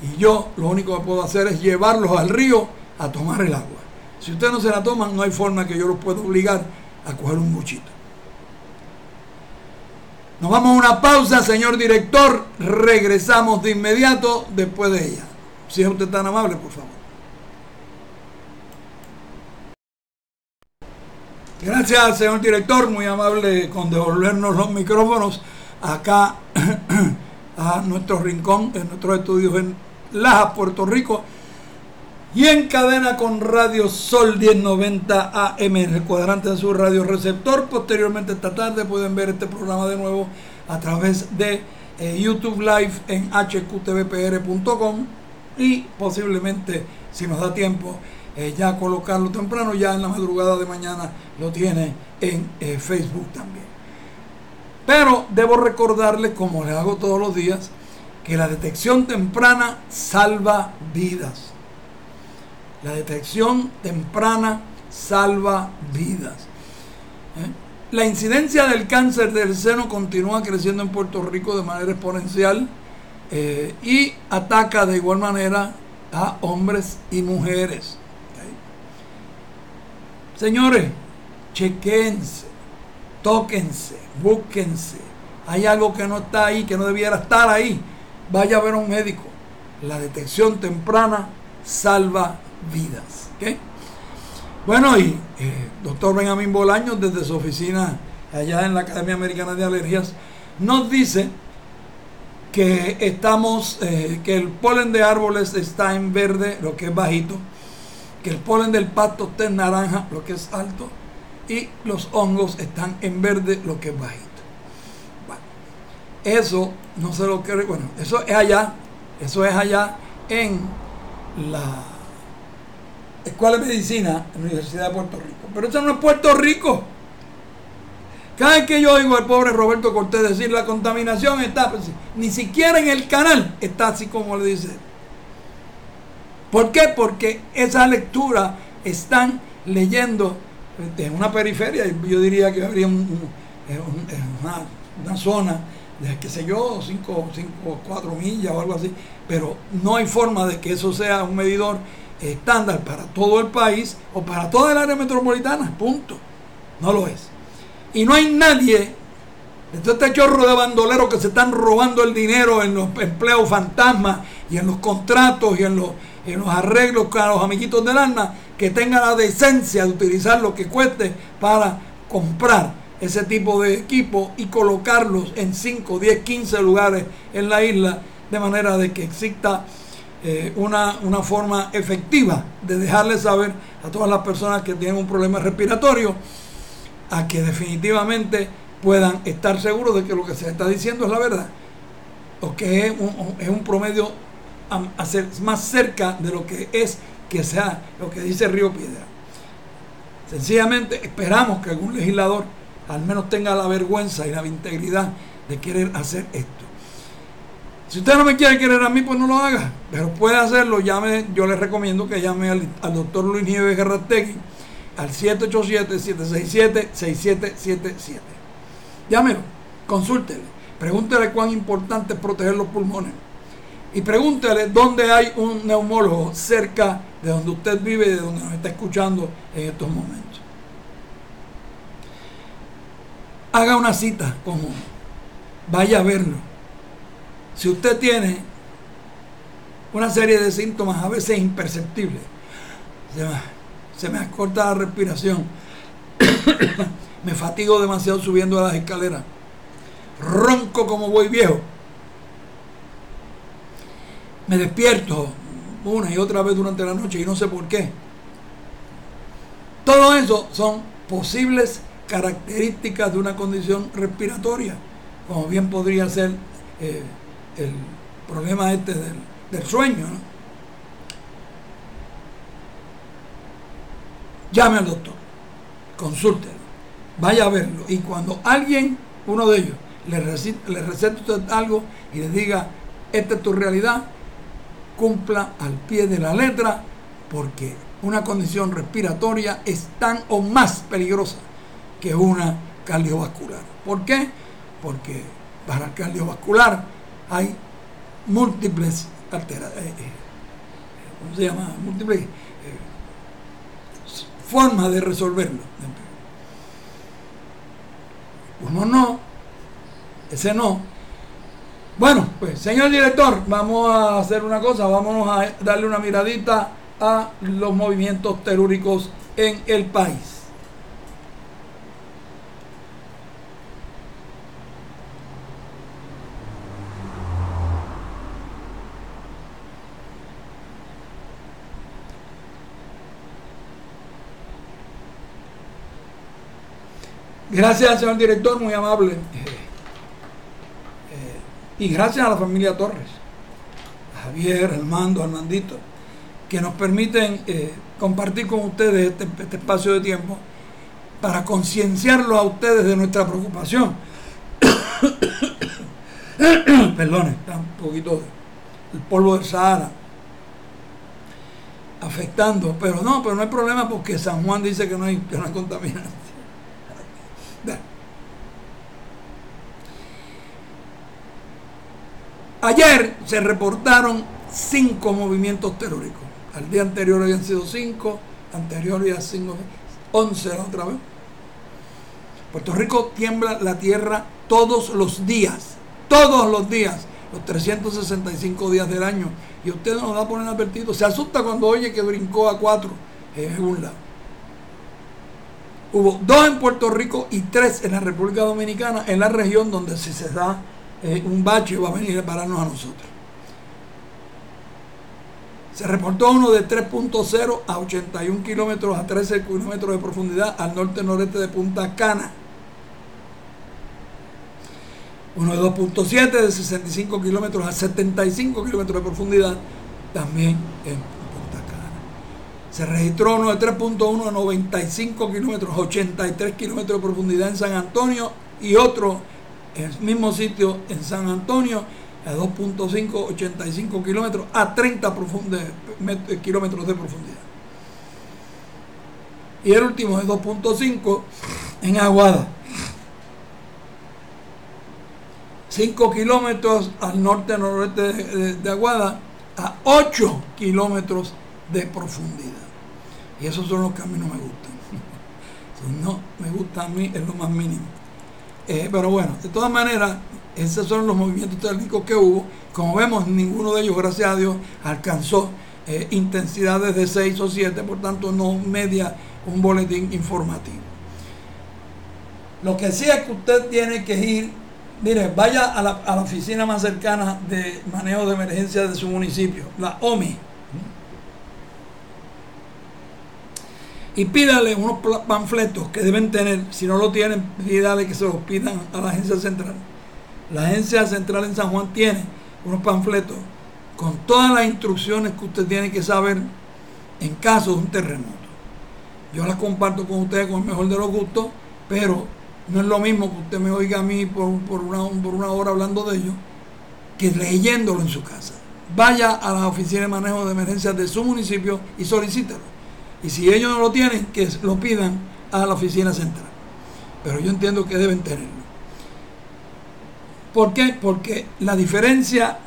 y yo lo único que puedo hacer es llevarlos al río a tomar el agua. Si usted no se la toma, no hay forma que yo los pueda obligar a coger un buchito. Nos vamos a una pausa, señor director. Regresamos de inmediato después de ella. Si es usted tan amable, por favor. Gracias, señor director, muy amable con devolvernos los micrófonos acá a nuestro rincón, en nuestros estudios en Lajas, Puerto Rico, y en cadena con Radio Sol 1090 AM en el cuadrante de su radio receptor. Posteriormente esta tarde pueden ver este programa de nuevo a través de YouTube Live en hqtvpr.com y posiblemente, si nos da tiempo, ya colocarlo temprano, ya en la madrugada de mañana lo tiene en Facebook también. Pero debo recordarles, como les hago todos los días, que la detección temprana salva vidas. La detección temprana salva vidas. La incidencia del cáncer del seno continúa creciendo en Puerto Rico de manera exponencial y ataca de igual manera a hombres y mujeres. Señores, chequéense, tóquense, búsquense. Hay algo que no está ahí, que no debiera estar ahí. Vaya a ver a un médico. La detección temprana salva vidas. ¿Okay? Bueno, y doctor Benjamín Bolaños, desde su oficina allá en la Academia Americana de Alergias, nos dice que que el polen de árboles está en verde, lo que es bajito, que el polen del pasto está en naranja, lo que es alto, y los hongos están en verde, lo que es bajito. Bueno, eso no se lo cree, bueno, eso es allá en la Escuela de Medicina en la Universidad de Puerto Rico. Pero eso no es Puerto Rico. Cada vez que yo oigo al pobre Roberto Cortés decir la contaminación está, pues, ni siquiera en el canal está así como le dice. ¿Por qué? Porque esa lectura están leyendo en una periferia, yo diría que habría una zona de, qué sé yo, 5 o 4 millas o algo así, pero no hay forma de que eso sea un medidor estándar para todo el país o para toda el área metropolitana, punto. No lo es. Y no hay nadie de todo este chorro de bandoleros que se están robando el dinero en los empleos fantasmas y en los contratos y en los arreglos con los amiguitos del alma, que tenga la decencia de utilizar lo que cueste para comprar ese tipo de equipo y colocarlos en 5, 10, 15 lugares en la isla, de manera de que exista una forma efectiva de dejarles saber a todas las personas que tienen un problema respiratorio, a que definitivamente puedan estar seguros de que lo que se está diciendo es la verdad, o que es un promedio más cerca de lo que es, que sea lo que dice Río Piedra. Sencillamente esperamos que algún legislador al menos tenga la vergüenza y la integridad de querer hacer esto. Si usted no me quiere querer a mí, pues no lo haga, pero puede hacerlo. Yo les recomiendo que llame al doctor Luis Nieves Garrastegui al 787-767-6777. Llámelo, consúltele, pregúntele cuán importante es proteger los pulmones y pregúntele dónde hay un neumólogo cerca de donde usted vive y de donde nos está escuchando en estos momentos. Haga una cita con uno, vaya a verlo. Si usted tiene una serie de síntomas a veces imperceptibles, se me acorta la respiración, me fatigo demasiado subiendo a las escaleras, ronco como buey viejo, me despierto una y otra vez durante la noche y no sé por qué. Todo eso son posibles características de una condición respiratoria, como bien podría ser el problema del sueño, ¿no? Llame al doctor, consúltelo, vaya a verlo, y cuando uno de ellos le recete usted algo y le diga esta es tu realidad, cumpla al pie de la letra, porque una condición respiratoria es tan o más peligrosa que una cardiovascular. ¿Por qué? Porque para el cardiovascular hay múltiples múltiples formas de resolverlo. Uno no, ese no. Bueno, pues señor director, vamos a hacer una cosa, vamos a darle una miradita a los movimientos telúricos en el país. Gracias, señor director, muy amable. Y gracias a la familia Torres, a Javier, Armando, Armandito, que nos permiten compartir con ustedes este espacio de tiempo para concienciarlos a ustedes de nuestra preocupación. Perdone, está un poquito el polvo del Sahara afectando, pero no hay problema porque San Juan dice que no hay contaminación. Ayer se reportaron 5 movimientos telúricos. Al día anterior habían sido 5, anterior había 5, 11 la otra vez. Puerto Rico tiembla la tierra todos los días, los 365 días del año. Y usted nos da por inadvertido. Se asusta cuando oye que brincó a 4 en un lado. Hubo 2 en Puerto Rico y 3 en la República Dominicana, en la región donde si se da un bache va a venir a pararnos a nosotros. Se reportó uno de 3.0 a 81 kilómetros a 13 kilómetros de profundidad al norte-noreste de Punta Cana. Uno de 2.7 de 65 kilómetros a 75 kilómetros de profundidad también en Punta Cana. Se registró uno de 3.1 a 95 kilómetros a 83 kilómetros de profundidad en San Antonio y otro en el mismo sitio en San Antonio a 2.5, 85 kilómetros a 30 kilómetros de profundidad. Y el último es 2.5 en Aguada, 5 kilómetros al norte-noroeste de Aguada a 8 kilómetros de profundidad. Y esos son los que a mí no me gustan. No me gusta a mí en lo más mínimo. Pero bueno, de todas maneras, esos son los movimientos térmicos que hubo. Como vemos, ninguno de ellos, gracias a Dios, alcanzó intensidades de 6 o 7, por tanto no media un boletín informativo. Lo que sí es que usted tiene que ir, mire, vaya a la oficina más cercana de manejo de emergencia de su municipio, la OMI, y pídale unos panfletos que deben tener. Si no lo tienen, pídale que se los pidan a la agencia central. La agencia central en San Juan tiene unos panfletos con todas las instrucciones que usted tiene que saber en caso de un terremoto. Yo las comparto con ustedes con el mejor de los gustos, pero no es lo mismo que usted me oiga a mí por una hora hablando de ello que leyéndolo en su casa. Vaya a la oficina de manejo de emergencias de su municipio y solicítelo. Y si ellos no lo tienen, que lo pidan a la oficina central. Pero yo entiendo que deben tenerlo. ¿Por qué? Porque la diferencia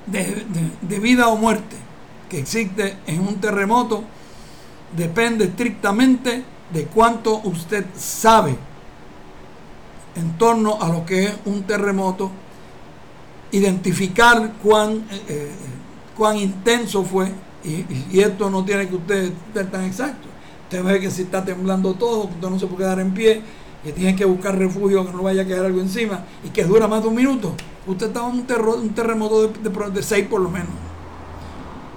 de vida o muerte que existe en un terremoto depende estrictamente de cuánto usted sabe en torno a lo que es un terremoto, identificar cuán intenso fue. Y esto no tiene que usted ser tan exacto. Usted ve que si está temblando todo, usted no se puede quedar en pie, que tiene que buscar refugio, que no vaya a quedar algo encima y que dura más de un minuto. Usted está en un terremoto de 6 por lo menos.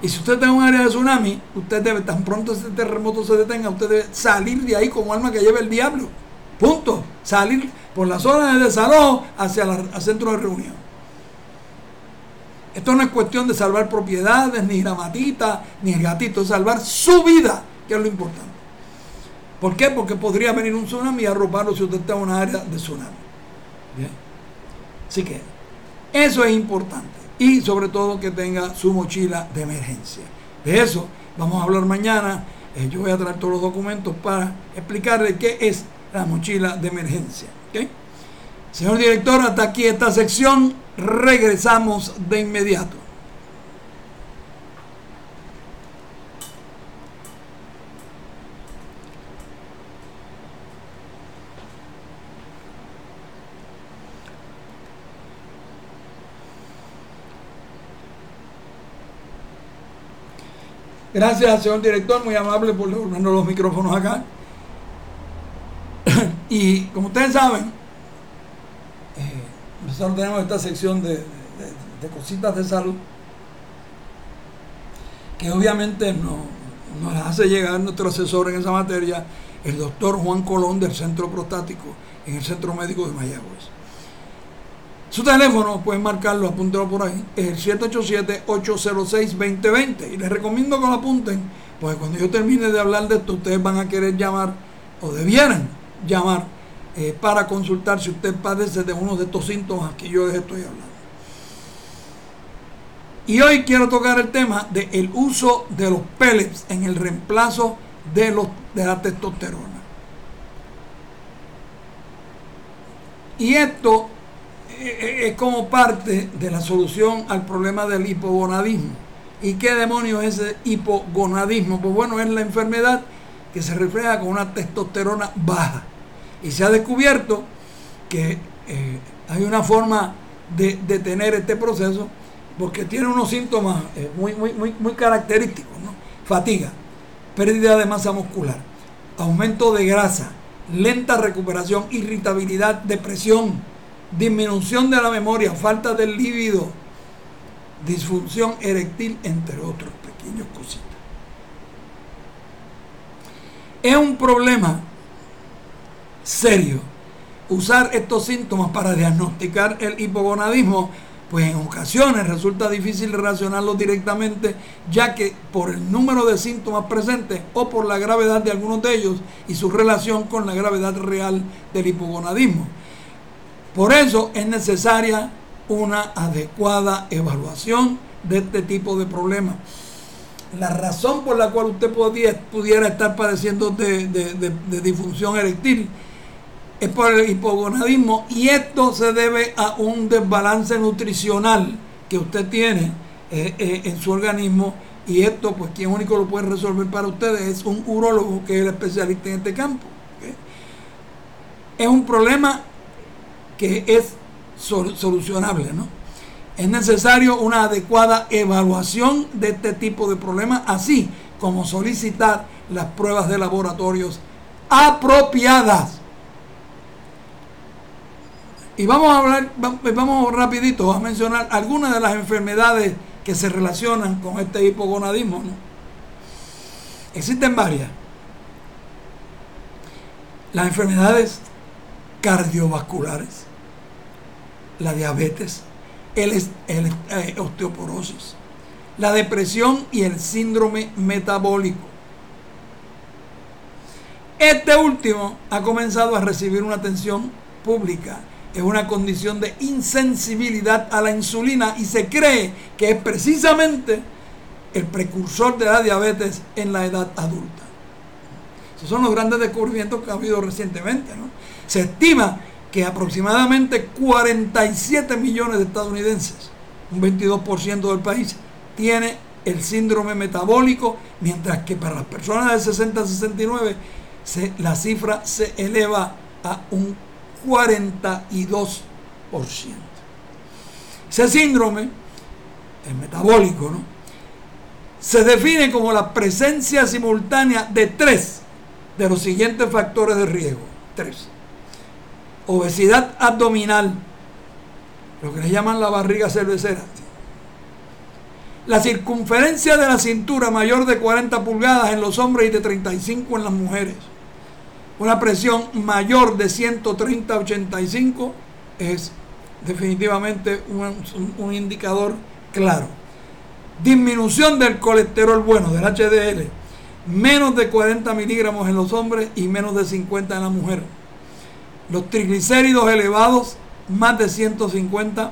Y si usted está en un área de tsunami, usted debe, tan pronto ese terremoto se detenga, usted debe salir de ahí como alma que lleve el diablo. Punto. Salir por la zona de desalojo hacia el centro de reunión. Esto no es cuestión de salvar propiedades, ni la matita, ni el gatito, es salvar su vida, que es lo importante. ¿Por qué? Porque podría venir un tsunami y arroparlo si usted está en una área de tsunami. Bien. Así que eso es importante. Y sobre todo que tenga su mochila de emergencia. De eso vamos a hablar mañana. Yo voy a traer todos los documentos para explicarle qué es la mochila de emergencia. ¿Okay? Señor director, hasta aquí esta sección. Regresamos de inmediato. Gracias, señor director, muy amable por devolvernos los micrófonos acá. Y como ustedes saben, nosotros tenemos esta sección de cositas de salud que obviamente nos hace llegar nuestro asesor en esa materia, el doctor Juan Colón del Centro Prostático en el Centro Médico de Mayagüez. Su teléfono, pueden marcarlo, apúntelo por ahí, es el 787-806-2020. Y les recomiendo que lo apunten, porque cuando yo termine de hablar de esto, ustedes van a querer llamar, o debieran llamar, para consultar si usted padece de uno de estos síntomas que yo les estoy hablando. Y hoy quiero tocar el tema del uso de los pellets en el reemplazo de la testosterona. Y esto es como parte de la solución al problema del hipogonadismo. ¿Y qué demonios es ese hipogonadismo? Pues bueno, es la enfermedad que se refleja con una testosterona baja. Y se ha descubierto que hay una forma de detener este proceso, porque tiene unos síntomas muy característicos, ¿no? Fatiga, pérdida de masa muscular, aumento de grasa, lenta recuperación, irritabilidad, depresión, disminución de la memoria, falta de líbido, disfunción eréctil, entre otros pequeños cositas. Es un problema serio usar estos síntomas para diagnosticar el hipogonadismo, pues en ocasiones resulta difícil relacionarlos directamente, ya que por el número de síntomas presentes o por la gravedad de algunos de ellos y su relación con la gravedad real del hipogonadismo. Por eso es necesaria una adecuada evaluación de este tipo de problemas. La razón por la cual usted pudiera estar padeciendo de disfunción eréctil es por el hipogonadismo, y esto se debe a un desbalance nutricional que usted tiene en su organismo, y esto pues quien único lo puede resolver para ustedes es un urólogo, que es el especialista en este campo. ¿Okay? Es un problema que es solucionable, ¿no? Es necesario una adecuada evaluación de este tipo de problemas, así como solicitar las pruebas de laboratorios apropiadas. Y vamos rapidito a mencionar algunas de las enfermedades que se relacionan con este hipogonadismo, ¿no? Existen varias. Las enfermedades cardiovasculares, la diabetes, osteoporosis, la depresión y el síndrome metabólico. Este último ha comenzado a recibir una atención pública. Es una condición de insensibilidad a la insulina y se cree que es precisamente el precursor de la diabetes en la edad adulta. Esos son los grandes descubrimientos que ha habido recientemente, ¿no? Se estima que aproximadamente 47 millones de estadounidenses, un 22% del país, tiene el síndrome metabólico, mientras que para las personas de 60 a 69 la cifra se eleva a un 42%. Ese síndrome, el metabólico, ¿no?, se define como la presencia simultánea de 3 de los siguientes factores de riesgo. 3. Obesidad abdominal, lo que le llaman la barriga cervecera. La circunferencia de la cintura mayor de 40 pulgadas en los hombres y de 35 en las mujeres. Una presión mayor de 130 a 85 es definitivamente un indicador claro. Disminución del colesterol bueno, del HDL, menos de 40 miligramos en los hombres y menos de 50 en la mujer. Los triglicéridos elevados, más de 150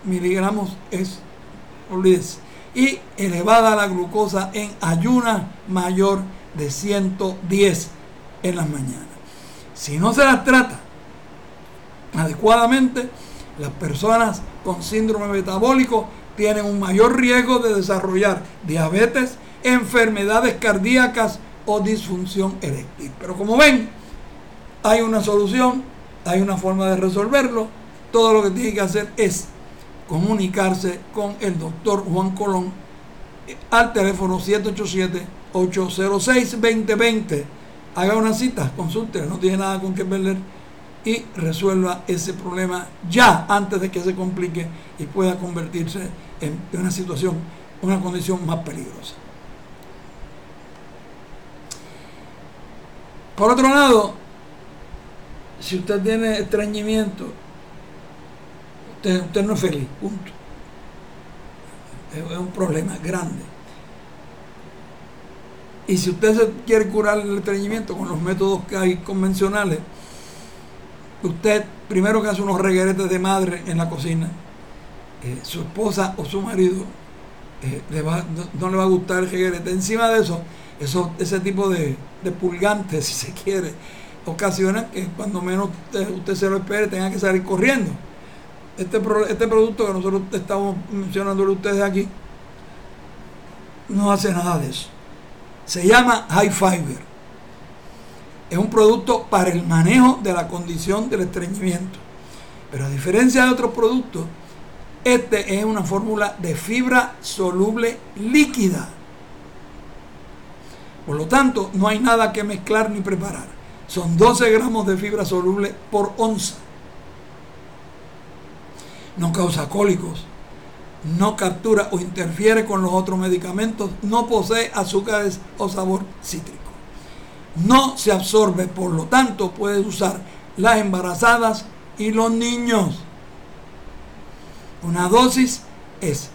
miligramos olvídese. Y elevada la glucosa en ayunas, mayor de 110 en las mañanas. Si no se las trata adecuadamente, las personas con síndrome metabólico tienen un mayor riesgo de desarrollar diabetes, enfermedades cardíacas o disfunción eréctil. Pero como ven, hay una solución, hay una forma de resolverlo. Todo lo que tiene que hacer es comunicarse con el doctor Juan Colón al teléfono 787-806-2020. Haga una cita, consulte, no tiene nada con qué perder, y resuelva ese problema ya, antes de que se complique y pueda convertirse en una situación, una condición más peligrosa. Por otro lado, si usted tiene estreñimiento, usted no es feliz, punto. Es un problema grande. Y si usted se quiere curar el estreñimiento con los métodos que hay convencionales, usted primero que hace unos regueretes de madre en la cocina, su esposa o su marido no le va a gustar el reguerete. Encima de eso, ese tipo de purgantes, si se quiere, ocasiona que cuando menos usted se lo espere tenga que salir corriendo. Este producto que nosotros estamos mencionándole a ustedes aquí no hace nada de eso. Se llama High Fiber. Es un producto para el manejo de la condición del estreñimiento. Pero a diferencia de otros productos, este es una fórmula de fibra soluble líquida. Por lo tanto, no hay nada que mezclar ni preparar. Son 12 gramos de fibra soluble por onza. No causa cólicos, no captura o interfiere con los otros medicamentos, no posee azúcares o sabor cítrico. No se absorbe, por lo tanto, puede usar las embarazadas y los niños. Una dosis es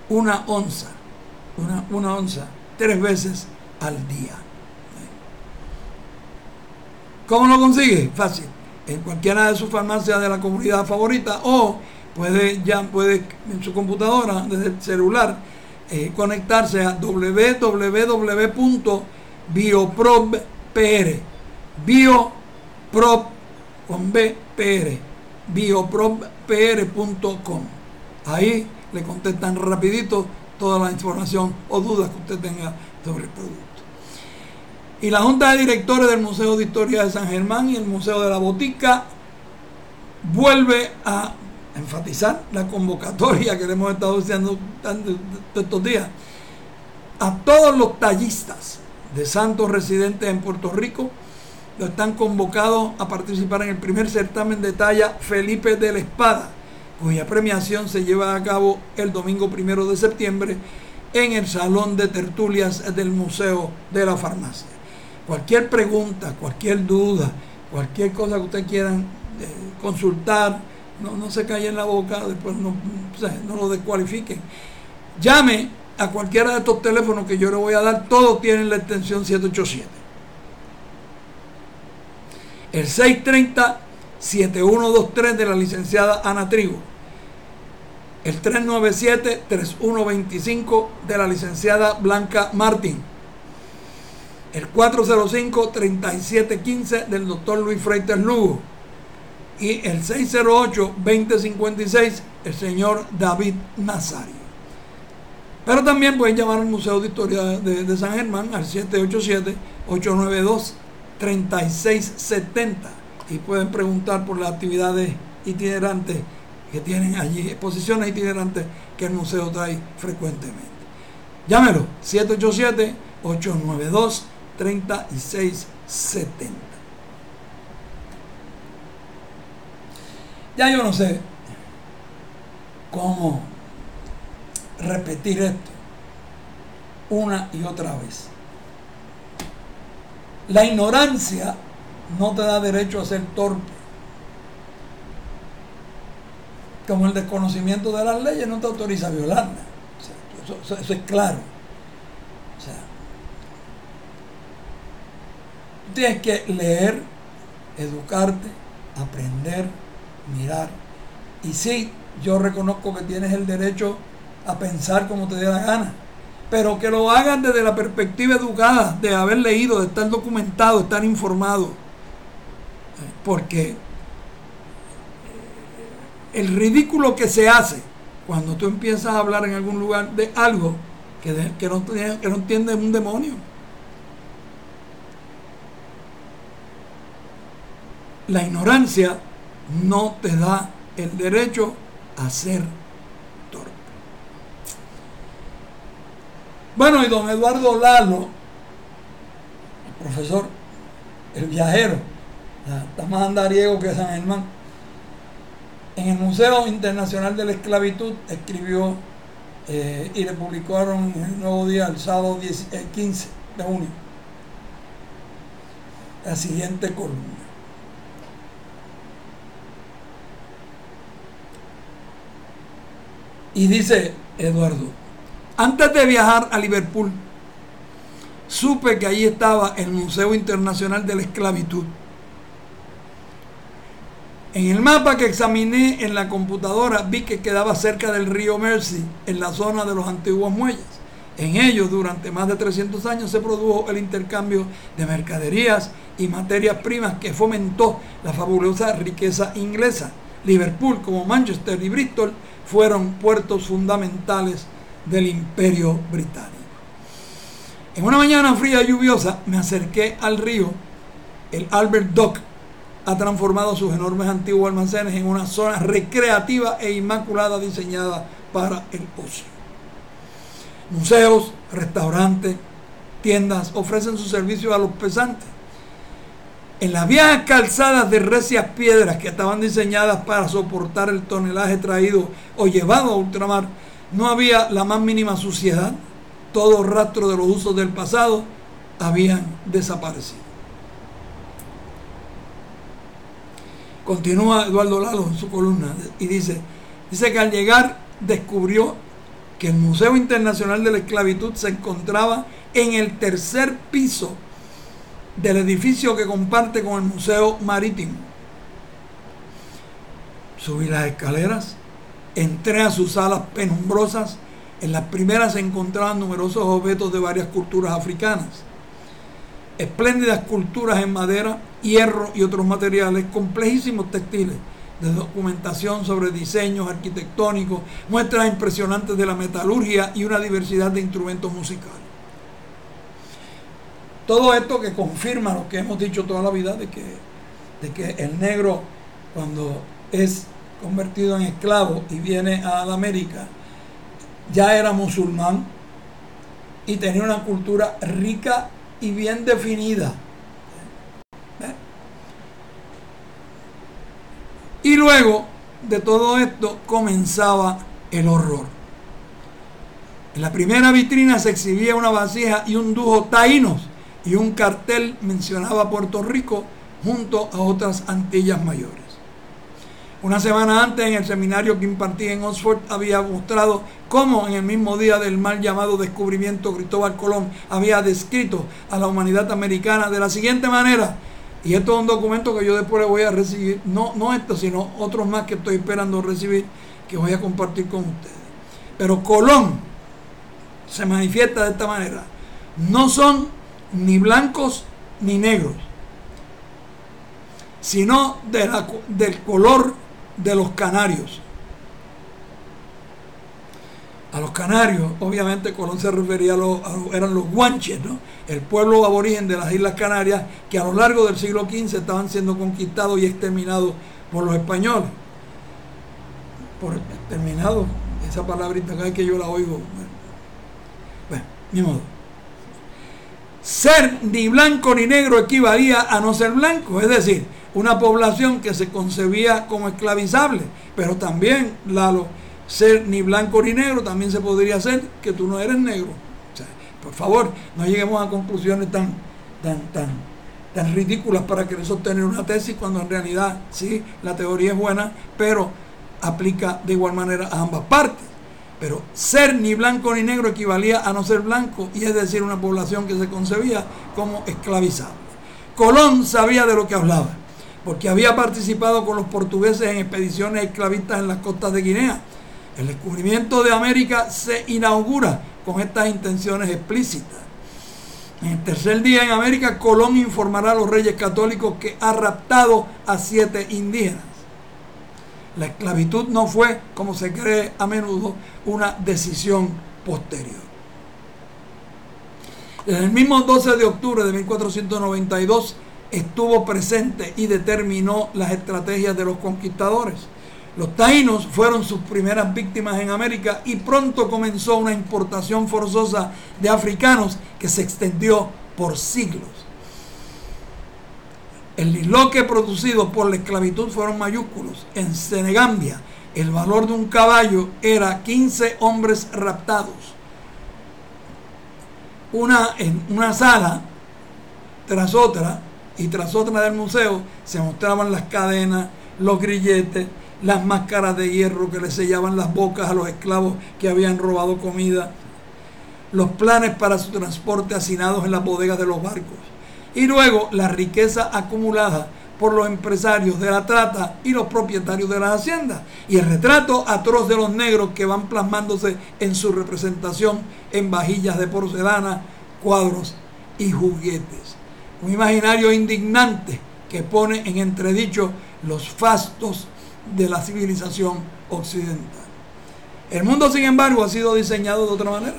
una onza 3 veces al día. ¿Cómo lo consigue? Fácil. En cualquiera de sus farmacias de la comunidad favorita, o puede en su computadora, desde el celular, conectarse a biopropr.com. Ahí le contestan rapidito toda la información o dudas que usted tenga sobre el producto. Y la Junta de Directores del Museo de Historia de San Germán y el Museo de la Botica vuelve a enfatizar la convocatoria que le hemos estado diciendo estos días a todos los tallistas de santos residentes en Puerto Rico. Lo están convocados a participar en el primer certamen de talla Felipe de la Espada, cuya premiación se lleva a cabo el domingo 1 de septiembre en el Salón de Tertulias del Museo de la Farmacia. Cualquier pregunta, cualquier duda, cualquier cosa que ustedes quieran consultar, no se calle en la boca, después no lo descualifiquen. Llame a cualquiera de estos teléfonos que yo le voy a dar, todos tienen la extensión 787. El 630-7123 de la licenciada Ana Trigo. El 397-3125 de la licenciada Blanca Martín. El 405-3715 del doctor Luis Freites Lugo. Y el 608-2056 el señor David Nazario. Pero también pueden llamar al Museo de Historia de San Germán al 787-892-3670 y pueden preguntar por las actividades itinerantes que tienen allí, exposiciones itinerantes que el museo trae frecuentemente. Llámelo, 787-892-3670. Ya yo no sé cómo repetir esto una y otra vez. La ignorancia no te da derecho a ser torpe, como el desconocimiento de las leyes no te autoriza a violarlas. O sea, eso es claro. O sea, tienes que leer, educarte, aprender, mirar. Y sí, yo reconozco que tienes el derecho a pensar como te dé la gana, pero que lo hagan desde la perspectiva educada, de haber leído, de estar documentado, de estar informado. Porque el ridículo que se hace cuando tú empiezas a hablar en algún lugar de algo que no entiende un demonio. La ignorancia no te da el derecho a ser torpe. Bueno, y don Eduardo Lalo, el profesor, el viajero, está más andariego que San Germán, en el Museo Internacional de la Esclavitud escribió y le publicaron en el Nuevo Día el sábado 15 de junio. la siguiente columna. Y dice Eduardo: antes de viajar a Liverpool, supe que allí estaba el Museo Internacional de la Esclavitud. En el mapa que examiné en la computadora vi que quedaba cerca del río Mersey, en la zona de los antiguos muelles. En ellos, durante más de 300 años, se produjo el intercambio de mercaderías y materias primas que fomentó la fabulosa riqueza inglesa. Liverpool, como Manchester y Bristol, fueron puertos fundamentales del Imperio Británico. En una mañana fría y lluviosa me acerqué al río. El Albert Dock ha transformado sus enormes antiguos almacenes en una zona recreativa e inmaculada diseñada para el ocio. Museos, restaurantes, tiendas ofrecen sus servicios a los pesantes. En las viejas calzadas de recias piedras que estaban diseñadas para soportar el tonelaje traído o llevado a ultramar, no había la más mínima suciedad. Todo rastro de los usos del pasado habían desaparecido. Continúa Eduardo Lalo en su columna y dice que al llegar descubrió que el Museo Internacional de la Esclavitud se encontraba en el tercer piso del edificio que comparte con el Museo Marítimo. Subí las escaleras, entré a sus salas penumbrosas. En las primeras se encontraban numerosos objetos de varias culturas africanas, espléndidas esculturas en madera, hierro y otros materiales, complejísimos textiles de documentación sobre diseños arquitectónicos, muestras impresionantes de la metalurgia y una diversidad de instrumentos musicales. Todo esto que confirma lo que hemos dicho toda la vida de que el negro, cuando es convertido en esclavo y viene a la América, ya era musulmán y tenía una cultura rica y bien definida. Y luego de todo esto comenzaba el horror. En la primera vitrina se exhibía una vasija y un dúo taínos, y un cartel mencionaba Puerto Rico junto a otras Antillas Mayores. Una semana antes, en el seminario que impartí en Oxford, había mostrado cómo en el mismo día del mal llamado descubrimiento Cristóbal Colón había descrito a la humanidad americana de la siguiente manera. Y esto es un documento que yo después le voy a recibir, no esto, sino otros más que estoy esperando recibir, que voy a compartir con ustedes. Pero Colón se manifiesta de esta manera: no son ni blancos ni negros, sino del color de los canarios. A los canarios, obviamente Colón se refería eran los guanches, ¿no? El pueblo aborigen de las Islas Canarias, que a lo largo del siglo XV estaban siendo conquistados y exterminados por los españoles. Por exterminados, esa palabrita cada vez que yo la oigo, bueno, ni modo. Ser ni blanco ni negro equivalía a no ser blanco, es decir, una población que se concebía como esclavizable. Pero también, Lalo, ser ni blanco ni negro también se podría hacer que tú no eres negro. O sea, por favor, no lleguemos a conclusiones tan ridículas para querer sostener una tesis, cuando en realidad sí, la teoría es buena, pero aplica de igual manera a ambas partes. Pero ser ni blanco ni negro equivalía a no ser blanco, y es decir, una población que se concebía como esclavizable. Colón sabía de lo que hablaba, porque había participado con los portugueses en expediciones esclavistas en las costas de Guinea. El descubrimiento de América se inaugura con estas intenciones explícitas. En el tercer día en América, Colón informará a los reyes católicos que ha raptado a 7 indígenas. La esclavitud no fue, como se cree a menudo, una decisión posterior. Desde el mismo 12 de octubre de 1492 estuvo presente y determinó las estrategias de los conquistadores. Los taínos fueron sus primeras víctimas en América, y pronto comenzó una importación forzosa de africanos que se extendió por siglos. El disloque producido por la esclavitud fueron mayúsculos. En Senegambia, el valor de un caballo era 15 hombres raptados. En una sala tras otra, y tras otra del museo se mostraban las cadenas, los grilletes, las máscaras de hierro que le sellaban las bocas a los esclavos que habían robado comida, los planes para su transporte hacinados en las bodegas de los barcos, y luego la riqueza acumulada por los empresarios de la trata y los propietarios de las haciendas, y el retrato atroz de los negros que van plasmándose en su representación en vajillas de porcelana, cuadros y juguetes. Un imaginario indignante que pone en entredicho los fastos de la civilización occidental. El mundo, sin embargo, ha sido diseñado de otra manera.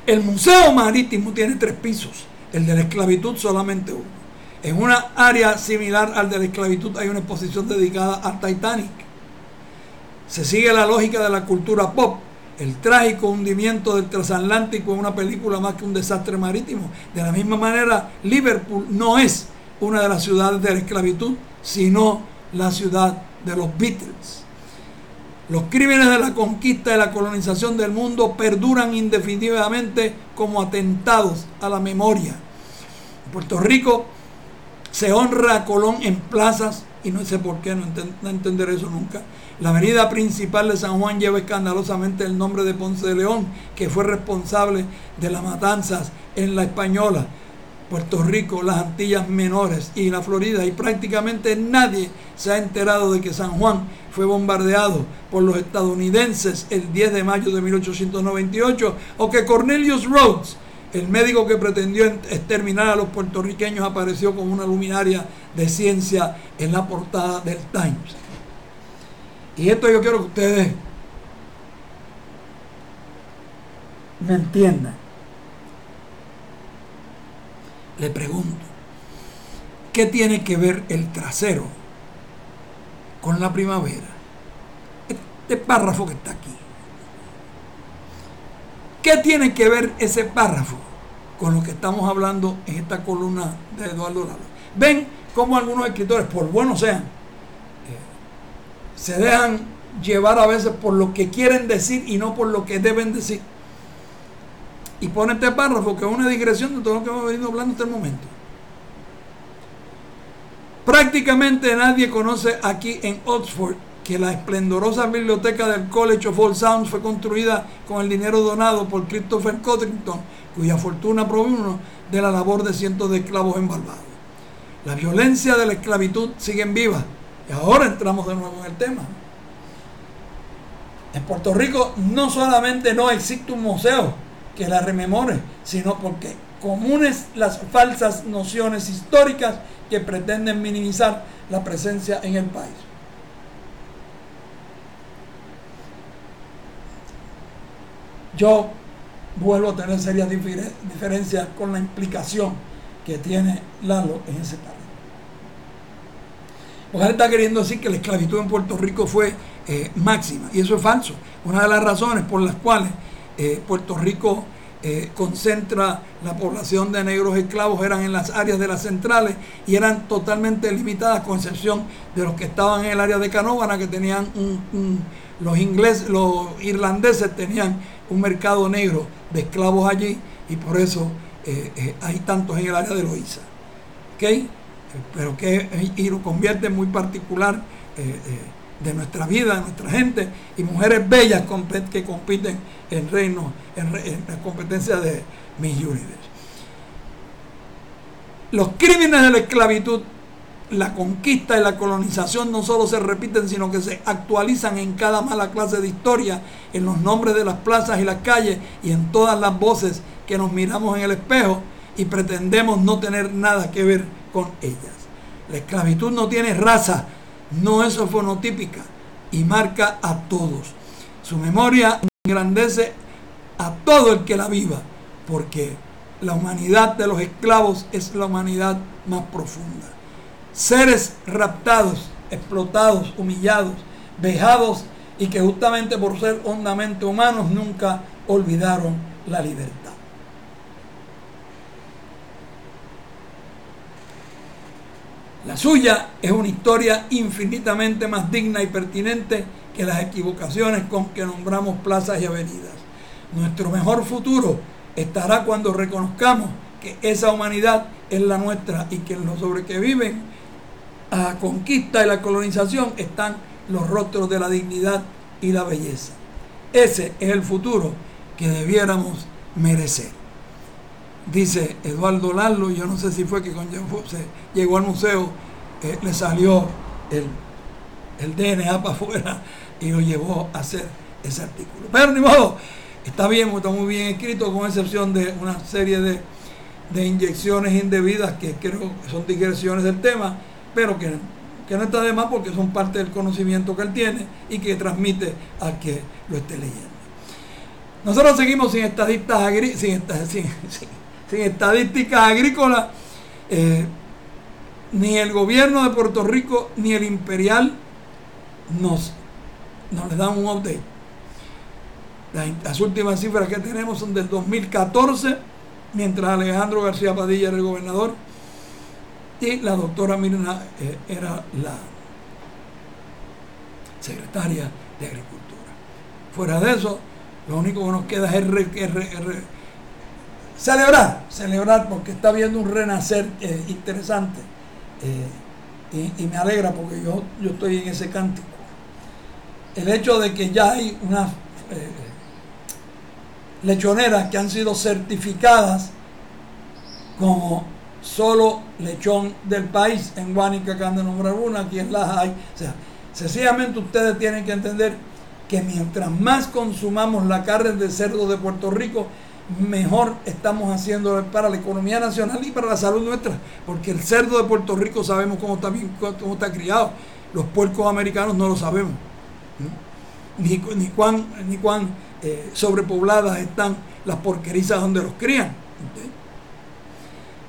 El Museo Marítimo tiene 3 pisos, el de la esclavitud solamente 1. En una área similar al de la esclavitud hay una exposición dedicada al Titanic. Se sigue la lógica de la cultura pop. El trágico hundimiento del transatlántico es una película más que un desastre marítimo. De la misma manera, Liverpool no es una de las ciudades de la esclavitud, sino la ciudad de los Beatles. Los crímenes de la conquista y la colonización del mundo perduran indefinidamente como atentados a la memoria. En Puerto Rico se honra a Colón en plazas, y no sé por qué, no entender eso nunca. La avenida principal de San Juan lleva escandalosamente el nombre de Ponce de León, que fue responsable de las matanzas en La Española, Puerto Rico, las Antillas Menores y la Florida, y prácticamente nadie se ha enterado de que San Juan fue bombardeado por los estadounidenses el 10 de mayo de 1898, o que Cornelius Rhodes, el médico que pretendió exterminar a los puertorriqueños, apareció como una luminaria de ciencia en la portada del Times. Y esto yo quiero que ustedes me entiendan. Le pregunto, ¿qué tiene que ver el trasero con la primavera? Este párrafo que está aquí. ¿Qué tiene que ver ese párrafo con lo que estamos hablando en esta columna de Eduardo Lalo? Ven cómo algunos escritores, por buenos sean, se dejan llevar a veces por lo que quieren decir y no por lo que deben decir. Y pone este párrafo que es una digresión de todo lo que hemos venido hablando hasta el momento. Prácticamente nadie conoce aquí en Oxford que la esplendorosa biblioteca del College of All Sounds fue construida con el dinero donado por Christopher Codrington, cuya fortuna provino de la labor de cientos de esclavos en Barbados. La violencia de la esclavitud sigue viva. Y ahora entramos de nuevo en el tema. En Puerto Rico no solamente no existe un museo que la rememore, sino porque comunes las falsas nociones históricas que pretenden minimizar la presencia en el país. Yo vuelvo a tener serias diferencias con la implicación que tiene Lalo en ese país. Porque él está queriendo decir que la esclavitud en Puerto Rico fue máxima, y eso es falso. Una de las razones por las cuales Puerto Rico concentra la población de negros esclavos eran en las áreas de las centrales y eran totalmente limitadas, con excepción de los que estaban en el área de Canóvana, que tenían los irlandeses tenían un mercado negro de esclavos allí, y por eso hay tantos en el área de Loíza. ¿Okay? Pero y lo convierte en muy particular de nuestra vida, de nuestra gente, y mujeres bellas que compiten en reinos, en la competencia de Miss Universe. Los crímenes de la esclavitud, la conquista y la colonización no solo se repiten, sino que se actualizan en cada mala clase de historia, en los nombres de las plazas y las calles, y en todas las voces que nos miramos en el espejo y pretendemos no tener nada que ver con ellas. La esclavitud no tiene raza, no es fonotípica, y marca a todos. Su memoria engrandece a todo el que la viva, porque la humanidad de los esclavos es la humanidad más profunda. Seres raptados, explotados, humillados, vejados, y que justamente por ser hondamente humanos nunca olvidaron la libertad. La suya es una historia infinitamente más digna y pertinente que las equivocaciones con que nombramos plazas y avenidas. Nuestro mejor futuro estará cuando reconozcamos que esa humanidad es la nuestra y que en los sobre que viven a la conquista y la colonización están los rostros de la dignidad y la belleza. Ese es el futuro que debiéramos merecer. Dice Eduardo Lalo, yo no sé si fue que cuando llegó al museo le salió el DNA para afuera y lo llevó a hacer ese artículo. Pero ni modo, está bien, está muy bien escrito, con excepción de una serie de inyecciones indebidas que creo que son digresiones del tema, pero que no está de más porque son parte del conocimiento que él tiene y que transmite a que lo esté leyendo. Nosotros seguimos sin estadísticas agrícolas. Ni el gobierno de Puerto Rico ni el imperial nos le dan un update. Las últimas cifras que tenemos son del 2014, mientras Alejandro García Padilla era el gobernador y la doctora Mirna era la secretaria de Agricultura. Fuera de eso, lo único que nos queda es celebrar porque está habiendo un renacer interesante, y me alegra porque yo estoy en ese cántico. El hecho de que ya hay unas lechoneras que han sido certificadas como solo lechón del país. En Guánica acaban de nombrar una, aquí en Laja hay. O sea, sencillamente ustedes tienen que entender que mientras más consumamos la carne de cerdo de Puerto Rico, mejor estamos haciendo para la economía nacional y para la salud nuestra, porque el cerdo de Puerto Rico sabemos cómo está criado. Los puercos americanos no lo sabemos, ni cuán sobrepobladas están las porquerizas donde los crían.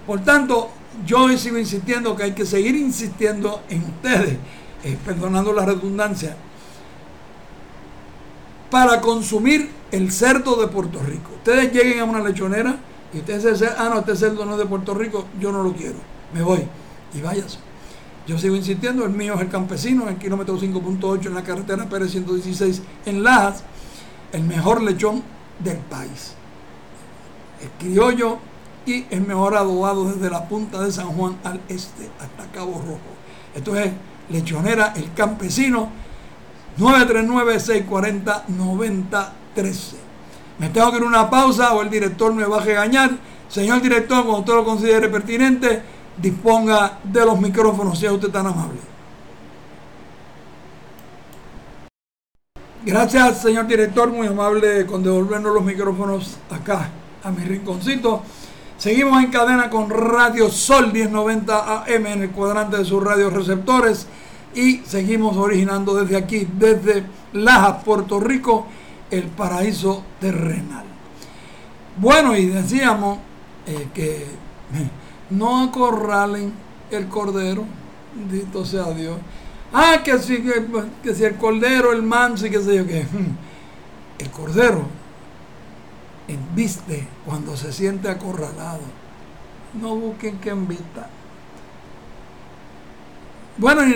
Por tanto, yo sigo insistiendo que hay que seguir insistiendo en ustedes, perdonando la redundancia, para consumir el cerdo de Puerto Rico. Ustedes lleguen a una lechonera y ustedes dicen, no, este cerdo no es de Puerto Rico, yo no lo quiero, me voy, y váyase. Yo sigo insistiendo, el mío es el Campesino, en el kilómetro 5.8 en la carretera Pérez 116 en Lajas, el mejor lechón del país, el criollo y el mejor adobado desde la punta de San Juan al este hasta Cabo Rojo. Esto es Lechonera El Campesino, 939-640-9013. Me tengo que ir a una pausa o el director me va a regañar. Señor director, cuando usted lo considere pertinente, disponga de los micrófonos, sea usted tan amable. Gracias, señor director, muy amable con devolvernos los micrófonos acá a mi rinconcito. Seguimos en cadena con Radio Sol 1090 AM en el cuadrante de sus radioreceptores y seguimos originando desde aquí, desde Lajas, Puerto Rico, el paraíso terrenal. Bueno, y decíamos que no acorralen el cordero, bendito sea Dios. Que si el cordero, el manso y qué sé yo qué. El cordero embiste cuando se siente acorralado. No busquen que embista. Bueno, y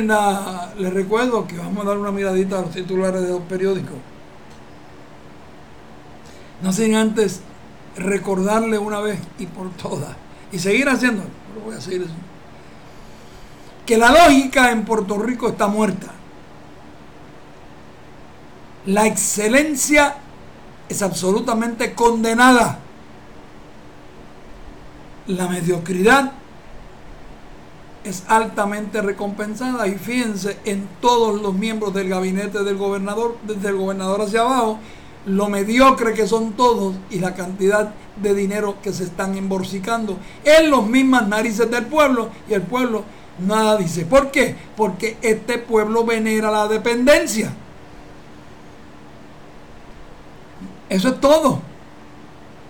les recuerdo que vamos a dar una miradita a los titulares de los periódicos. No sin antes recordarle una vez y por todas, y seguir haciéndolo, lo voy a seguir haciendo, que la lógica en Puerto Rico está muerta. La excelencia es absolutamente condenada. La mediocridad es altamente recompensada, y fíjense en todos los miembros del gabinete del gobernador, desde el gobernador hacia abajo, lo mediocre que son todos y la cantidad de dinero que se están embolsicando en los mismas narices del pueblo, y el pueblo nada dice. ¿Por qué? Porque este pueblo venera la dependencia. Eso es todo.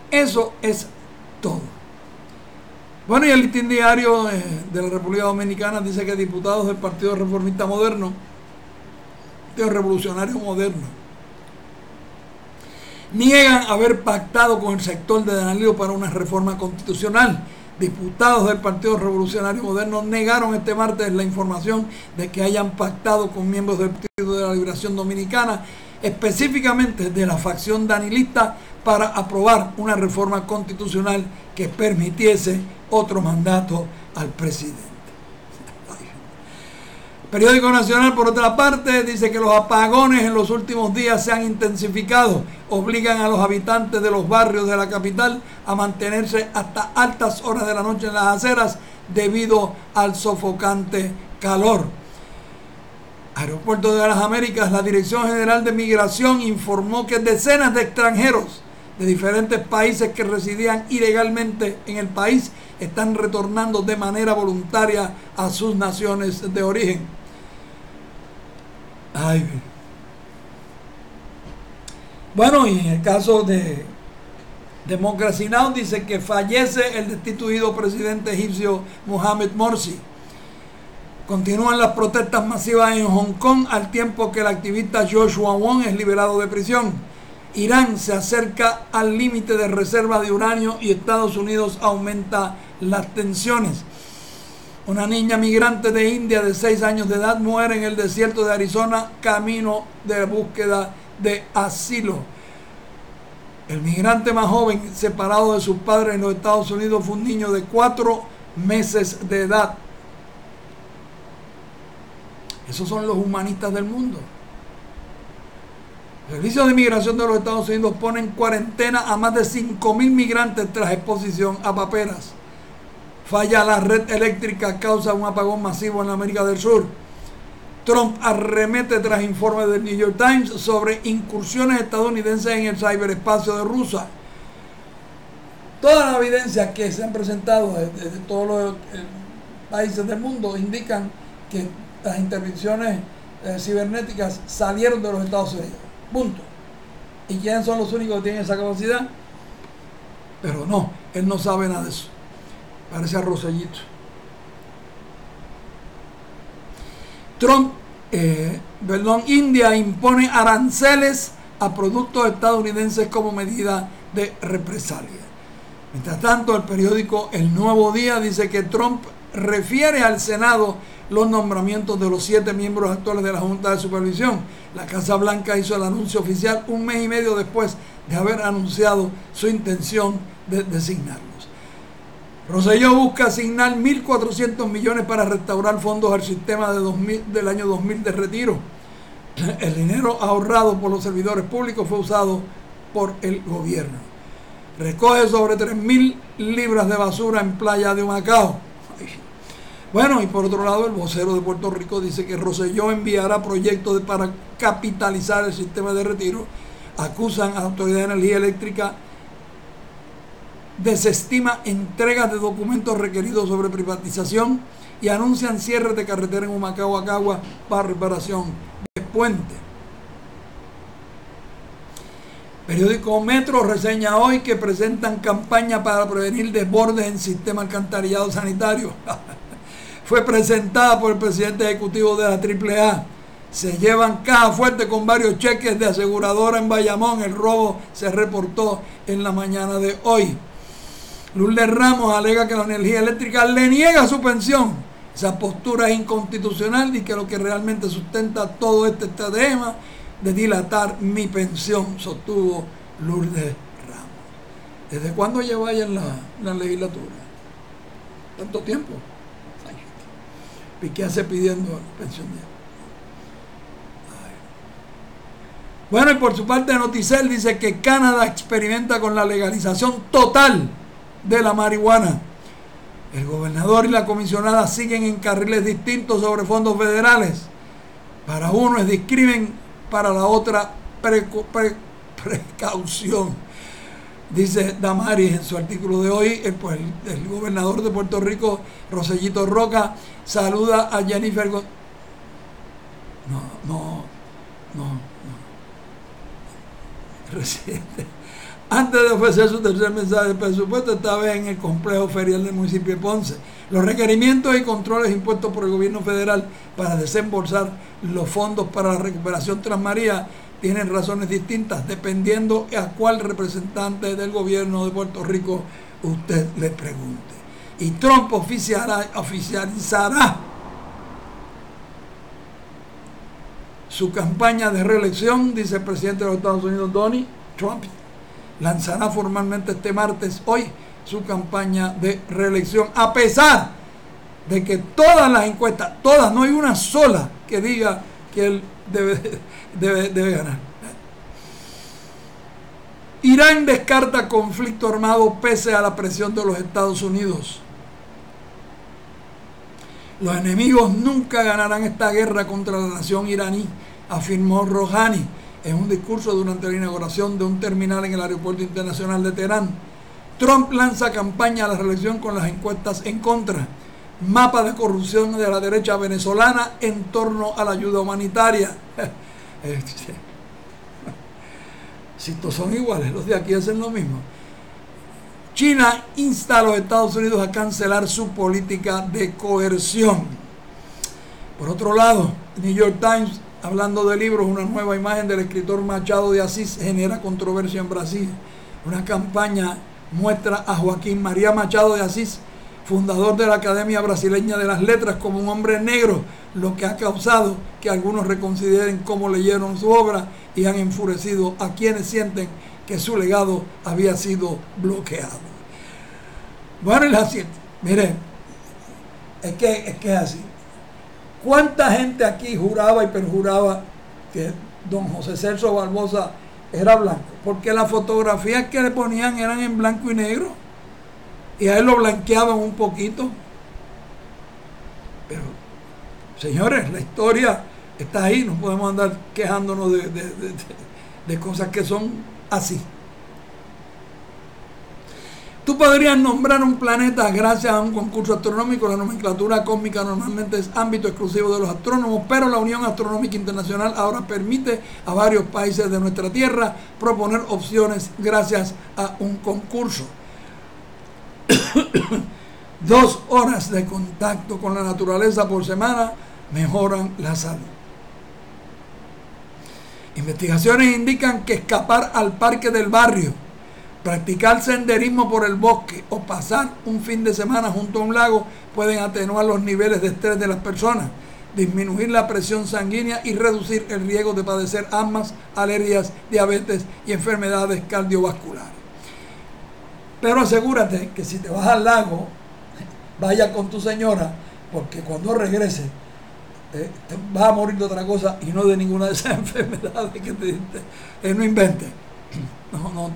Eso es todo. Bueno, y el Listín Diario de la República Dominicana dice que diputados del Partido Reformista Moderno, Partido Revolucionario Moderno, niegan haber pactado con el sector de Danilo para una reforma constitucional. Diputados del Partido Revolucionario Moderno negaron este martes la información de que hayan pactado con miembros del Partido de la Liberación Dominicana específicamente de la facción danilista, para aprobar una reforma constitucional que permitiese otro mandato al presidente. El Periódico Nacional, por otra parte, dice que los apagones en los últimos días se han intensificado, obligan a los habitantes de los barrios de la capital a mantenerse hasta altas horas de la noche en las aceras debido al sofocante calor. Aeropuerto de las Américas, la Dirección General de Migración informó que decenas de extranjeros de diferentes países que residían ilegalmente en el país están retornando de manera voluntaria a sus naciones de origen. Ay. Bueno, y en el caso de Democracy Now! Dice que fallece el destituido presidente egipcio Mohamed Morsi. Continúan las protestas masivas en Hong Kong al tiempo que el activista Joshua Wong es liberado de prisión. Irán se acerca al límite de reserva de uranio y Estados Unidos aumenta las tensiones. Una niña migrante de India de 6 años de edad muere en el desierto de Arizona camino de búsqueda de asilo. El migrante más joven separado de sus padres en los Estados Unidos fue un niño de 4 meses de edad. Esos son los humanistas del mundo. El Servicio de Inmigración de los Estados Unidos pone en cuarentena a más de 5.000 migrantes tras exposición a paperas. Falla la red eléctrica, causa un apagón masivo en la América del Sur. Trump arremete tras informes del New York Times sobre incursiones estadounidenses en el ciberespacio de Rusia. Todas las evidencias que se han presentado de todos los países del mundo indican que las intervenciones cibernéticas salieron de los Estados Unidos. Punto. ¿Y quiénes son los únicos que tienen esa capacidad? Pero no, él no sabe nada de eso. Parece a Rosellito. India impone aranceles a productos estadounidenses como medida de represalia. Mientras tanto, el periódico El Nuevo Día dice que Trump refiere al Senado los nombramientos de los 7 miembros actuales de la Junta de Supervisión. La Casa Blanca hizo el anuncio oficial 1 mes y medio después de haber anunciado su intención de designarlos. Rosselló busca asignar 1.400 millones para restaurar fondos al sistema del año 2000 de retiro. El dinero ahorrado por los servidores públicos fue usado por el gobierno. Recoge sobre 3.000 libras de basura en Playa de Humacao. Bueno, y por otro lado, el vocero de Puerto Rico dice que Rosselló enviará proyectos para capitalizar el sistema de retiro. Acusan a la Autoridad de Energía Eléctrica, desestima entregas de documentos requeridos sobre privatización y anuncian cierres de carretera en Humacao a Cagua para reparación de puente. Periódico Metro reseña hoy que presentan campaña para prevenir desbordes en sistema alcantarillado sanitario. Fue presentada por el presidente ejecutivo de la AAA. Se llevan caja fuerte con varios cheques de aseguradora en Bayamón. El robo se reportó en la mañana de hoy. Lourdes Ramos alega que la energía eléctrica le niega su pensión. Esa postura es inconstitucional y que lo que realmente sustenta todo este tema de dilatar mi pensión, sostuvo Lourdes Ramos. ¿Desde cuándo lleva ella en la legislatura? ¿Tanto tiempo? ¿Y qué hace pidiendo pensión? Bueno, y por su parte Noticel dice que Canadá experimenta con la legalización total de la marihuana. El gobernador y la comisionada siguen en carriles distintos sobre fondos federales. Para uno es discrimen, para la otra precaución. Dice Damaris en su artículo de hoy, el gobernador de Puerto Rico, Rosellito Roca, saluda a Jennifer Residente. Antes de ofrecer su tercer mensaje de presupuesto, esta vez en el complejo ferial del municipio de Ponce. Los requerimientos y controles impuestos por el gobierno federal para desembolsar los fondos para la recuperación Transmaría tienen razones distintas dependiendo a cuál representante del gobierno de Puerto Rico usted le pregunte. Y Trump oficializará su campaña de reelección, dice el presidente de los Estados Unidos, Donald Trump, lanzará formalmente este martes, hoy, su campaña de reelección, a pesar de que todas las encuestas, todas, no hay una sola que diga que él debe ganar. Irán descarta conflicto armado pese a la presión de los Estados Unidos. Los enemigos nunca ganarán esta guerra contra la nación iraní, afirmó Rouhani en un discurso durante la inauguración de un terminal en el aeropuerto internacional de Teherán. Trump lanza campaña a la reelección con las encuestas en contra. Mapa de corrupción de la derecha venezolana en torno a la ayuda humanitaria. Si estos son iguales, los de aquí hacen lo mismo. China insta a los Estados Unidos a cancelar su política de coerción. Por otro lado, New York Times, hablando de libros, una nueva imagen del escritor Machado de Asís genera controversia en Brasil. Una campaña muestra a Joaquín María Machado de Asís, fundador de la Academia Brasileña de las Letras, como un hombre negro, lo que ha causado que algunos reconsideren cómo leyeron su obra y han enfurecido a quienes sienten que su legado había sido bloqueado. Bueno, y la siguiente, miren, es que es así. ¿Cuánta gente aquí juraba y perjuraba que don José Celso Barbosa era blanco? Porque las fotografías que le ponían eran en blanco y negro y a él lo blanqueaban un poquito. Pero, señores, la historia está ahí, no podemos andar quejándonos de cosas que son así. Tú podrías nombrar un planeta gracias a un concurso astronómico. La nomenclatura cósmica normalmente es ámbito exclusivo de los astrónomos, pero la Unión Astronómica Internacional ahora permite a varios países de nuestra Tierra proponer opciones gracias a un concurso. 2 horas de contacto con la naturaleza por semana mejoran la salud. Investigaciones indican que escapar al parque del barrio, practicar senderismo por el bosque o pasar un fin de semana junto a un lago pueden atenuar los niveles de estrés de las personas, disminuir la presión sanguínea y reducir el riesgo de padecer asmas, alergias, diabetes y enfermedades cardiovasculares. Pero asegúrate que si te vas al lago, vaya con tu señora, porque cuando regrese te vas a morir de otra cosa y no de ninguna de esas enfermedades que no inventes. No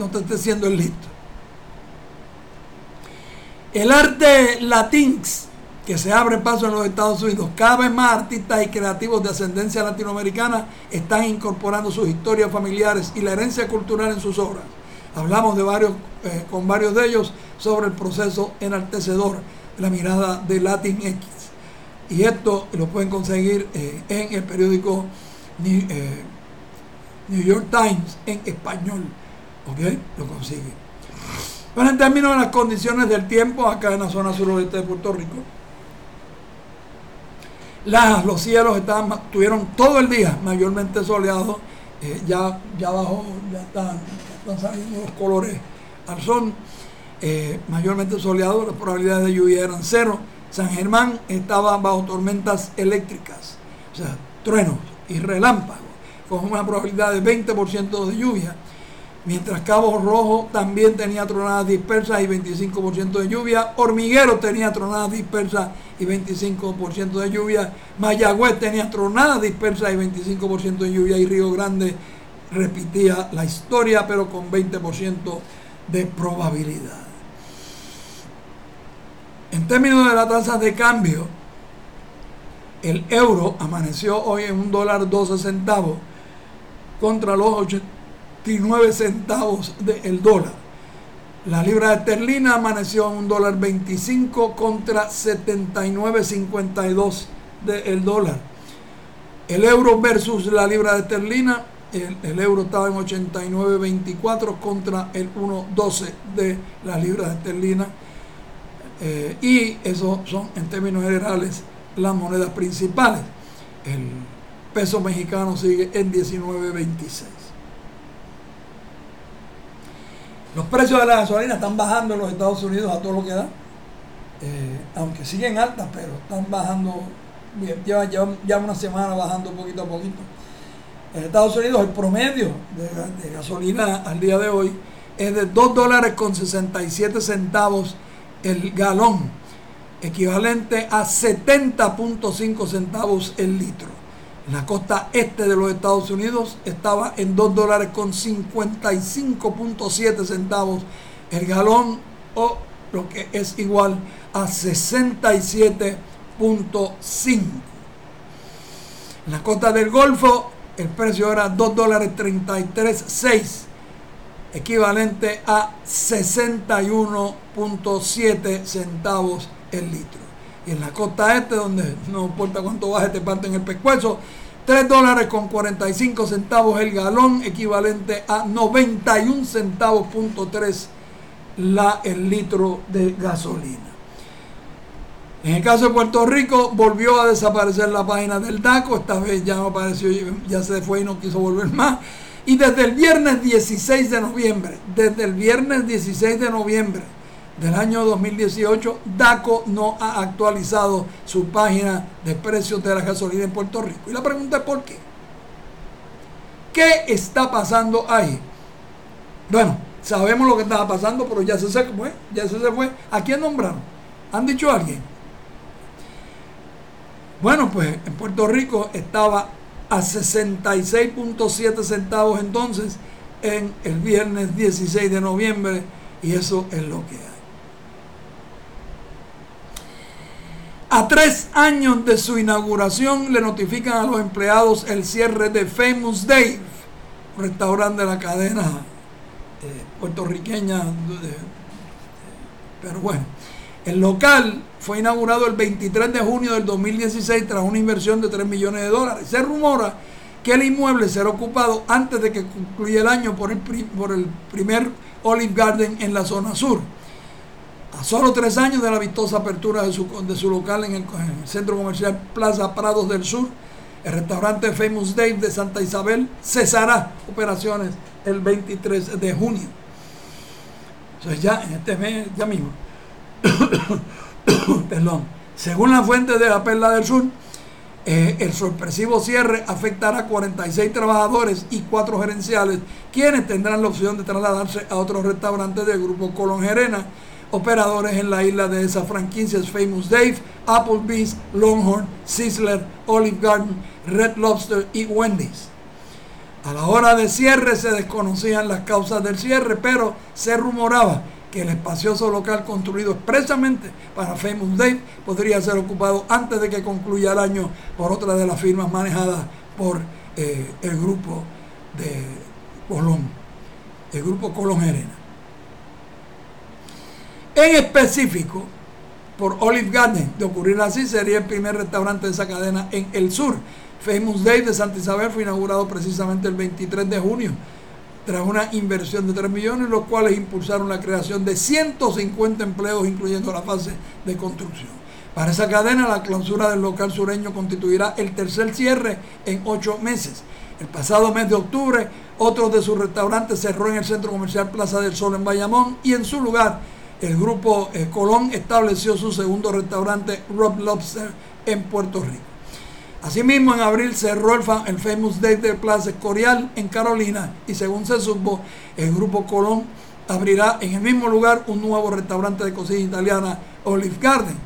te estés siendo el listo. El arte latinx, que se abre paso en los Estados Unidos, cada vez más artistas y creativos de ascendencia latinoamericana están incorporando sus historias familiares y la herencia cultural en sus obras. Hablamos con varios de ellos sobre el proceso enaltecedor, la mirada de Latinx. Y esto lo pueden conseguir en el periódico New York Times en español. ¿Ok? Lo consiguen. Bueno, en términos de las condiciones del tiempo, acá en la zona suroeste de Puerto Rico, los cielos estuvieron todo el día mayormente soleados. Ya bajó, ya están saliendo los colores al sol, mayormente soleado, las probabilidades de lluvia eran 0. San Germán estaba bajo tormentas eléctricas, o sea, truenos y relámpagos, con una probabilidad de 20% de lluvia, mientras Cabo Rojo también tenía tronadas dispersas y 25% de lluvia. Hormiguero tenía tronadas dispersas y 25% de lluvia. Mayagüez tenía tronadas dispersas y 25% de lluvia, y Río Grande repetía la historia, pero con 20% de probabilidad. En términos de la tasa de cambio, el euro amaneció hoy en $1.12 contra los 89 centavos del dólar. La libra esterlina amaneció en $1.25 contra 79.52 del dólar. El euro versus la libra esterlina, el euro estaba en 89.24 contra el 1.12 de la libra esterlina. Y eso son, en términos generales, las monedas principales. El peso mexicano sigue en 19.26. Los precios de la gasolina están bajando en los Estados Unidos a todo lo que da, aunque siguen altas, pero están bajando lleva una semana bajando poquito a poquito. En Estados Unidos el promedio de gasolina al día de hoy es de $2.67 el galón, equivalente a 70.5 centavos el litro. En la costa este de los Estados Unidos estaba en $2.55.7 centavos el galón, o lo que es igual a 67.5. En la costa del Golfo el precio era $2.33.6, equivalente a 61.7 centavos el litro. Y en la costa este, donde no importa cuánto baje, te parten el pescuezo, $3.45 el galón, equivalente a 91 centavos.3 el litro de gasolina. En el caso de Puerto Rico, volvió a desaparecer la página del DACO. Esta vez ya no apareció, ya se fue y no quiso volver más. Y desde el viernes 16 de noviembre del año 2018, DACO no ha actualizado su página de precios de la gasolina en Puerto Rico. Y la pregunta es ¿por qué? ¿Qué está pasando ahí? Bueno, sabemos lo que estaba pasando, pero ya se fue. ¿A quién nombraron? ¿Han dicho a alguien? Bueno, pues en Puerto Rico estaba a 66.7 centavos entonces en el viernes 16 de noviembre, y eso es lo que hay. A 3 años de su inauguración le notifican a los empleados el cierre de Famous Dave, un restaurante de la cadena puertorriqueña, pero bueno, el local fue inaugurado el 23 de junio del 2016 tras una inversión de $3 millones. Se rumora que el inmueble será ocupado antes de que concluya el año por el primer Olive Garden en la zona sur. A solo 3 años de la vistosa apertura de su local en el centro comercial Plaza Prados del Sur, el restaurante Famous Dave de Santa Isabel cesará operaciones el 23 de junio. Entonces ya en este mes, ya mismo. Perdón. Según la fuente de la Perla del Sur, el sorpresivo cierre afectará a 46 trabajadores y 4 gerenciales, quienes tendrán la opción de trasladarse a otros restaurantes del grupo Colón Gerena, operadores en la isla de esas franquicias Famous Dave, Applebee's, Longhorn, Sizzler, Olive Garden, Red Lobster y Wendy's. A la hora de cierre se desconocían las causas del cierre, pero se rumoraba que el espacioso local construido expresamente para Famous Dave podría ser ocupado antes de que concluya el año por otra de las firmas manejadas por el grupo de Colón, el grupo Colón Gerena. En específico, por Olive Garden, de ocurrir así, sería el primer restaurante de esa cadena en el sur. Famous Dave de Santa Isabel fue inaugurado precisamente el 23 de junio, tras una inversión de $3 millones, los cuales impulsaron la creación de 150 empleos, incluyendo la fase de construcción. Para esa cadena, la clausura del local sureño constituirá el tercer cierre en 8 meses. El pasado mes de octubre, otro de sus restaurantes cerró en el centro comercial Plaza del Sol en Bayamón, y en su lugar, el grupo Colón estableció su segundo restaurante, Red Lobster, en Puerto Rico. Asimismo, en abril cerró el Famous Dave de Plaza Escorial en Carolina, y según se supo, el grupo Colón abrirá en el mismo lugar un nuevo restaurante de cocina italiana, Olive Garden.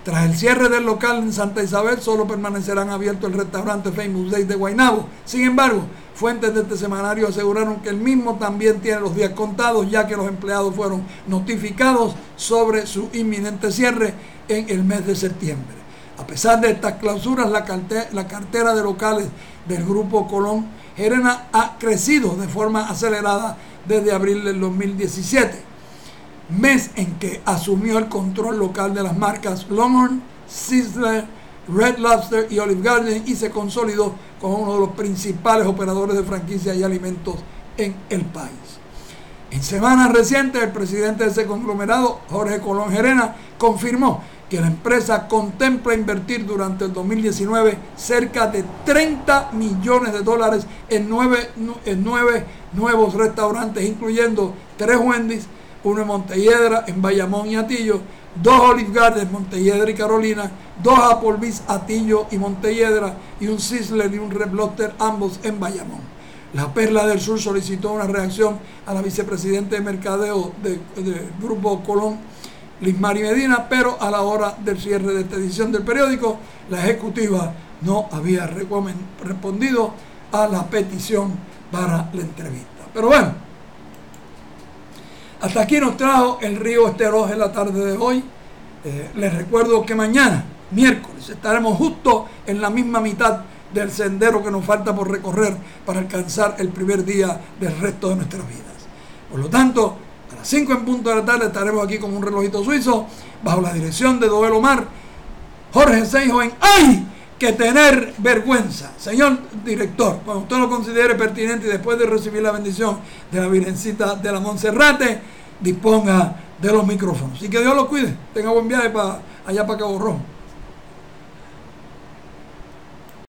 Tras el cierre del local en Santa Isabel, solo permanecerán abiertos el restaurante Famous Dave de Guaynabo. Sin embargo, fuentes de este semanario aseguraron que el mismo también tiene los días contados, ya que los empleados fueron notificados sobre su inminente cierre en el mes de septiembre. A pesar de estas clausuras, la cartera de locales del grupo Colón Gerena ha crecido de forma acelerada desde abril del 2017, mes en que asumió el control local de las marcas Longhorn, Sizzler, Red Lobster y Olive Garden, y se consolidó como uno de los principales operadores de franquicias y alimentos en el país. En semanas recientes, el presidente de ese conglomerado, Jorge Colón Gerena, confirmó que la empresa contempla invertir durante el 2019 cerca de $30 millones en nueve nuevos restaurantes, incluyendo 3 Wendy's, uno en Montelledra, en Bayamón y Atillo, 2 Olive Garden, Montelledra y Carolina, 2 Applebee's, Atillo y Montelledra, y un Sizzler y un Red Lobster, ambos en Bayamón. La Perla del Sur solicitó una reacción a la vicepresidenta de mercadeo del Grupo Colón, Lismari Medina, pero a la hora del cierre de esta edición del periódico, la ejecutiva no había respondido a la petición para la entrevista. Pero bueno, hasta aquí nos trajo el Río Esteros en la tarde de hoy. Les recuerdo que mañana, miércoles, estaremos justo en la misma mitad del sendero que nos falta por recorrer para alcanzar el primer día del resto de nuestras vidas. Por lo tanto, a las 5 en punto de la tarde estaremos aquí con un relojito suizo, bajo la dirección de Doel Omar, Jorge Seijo en ¡Ay! Que tener vergüenza. Señor director, cuando usted lo considere pertinente y después de recibir la bendición de la Virgencita de la Monserrate, disponga de los micrófonos. Y que Dios los cuide. Tenga buen viaje allá para Cabo Rojo.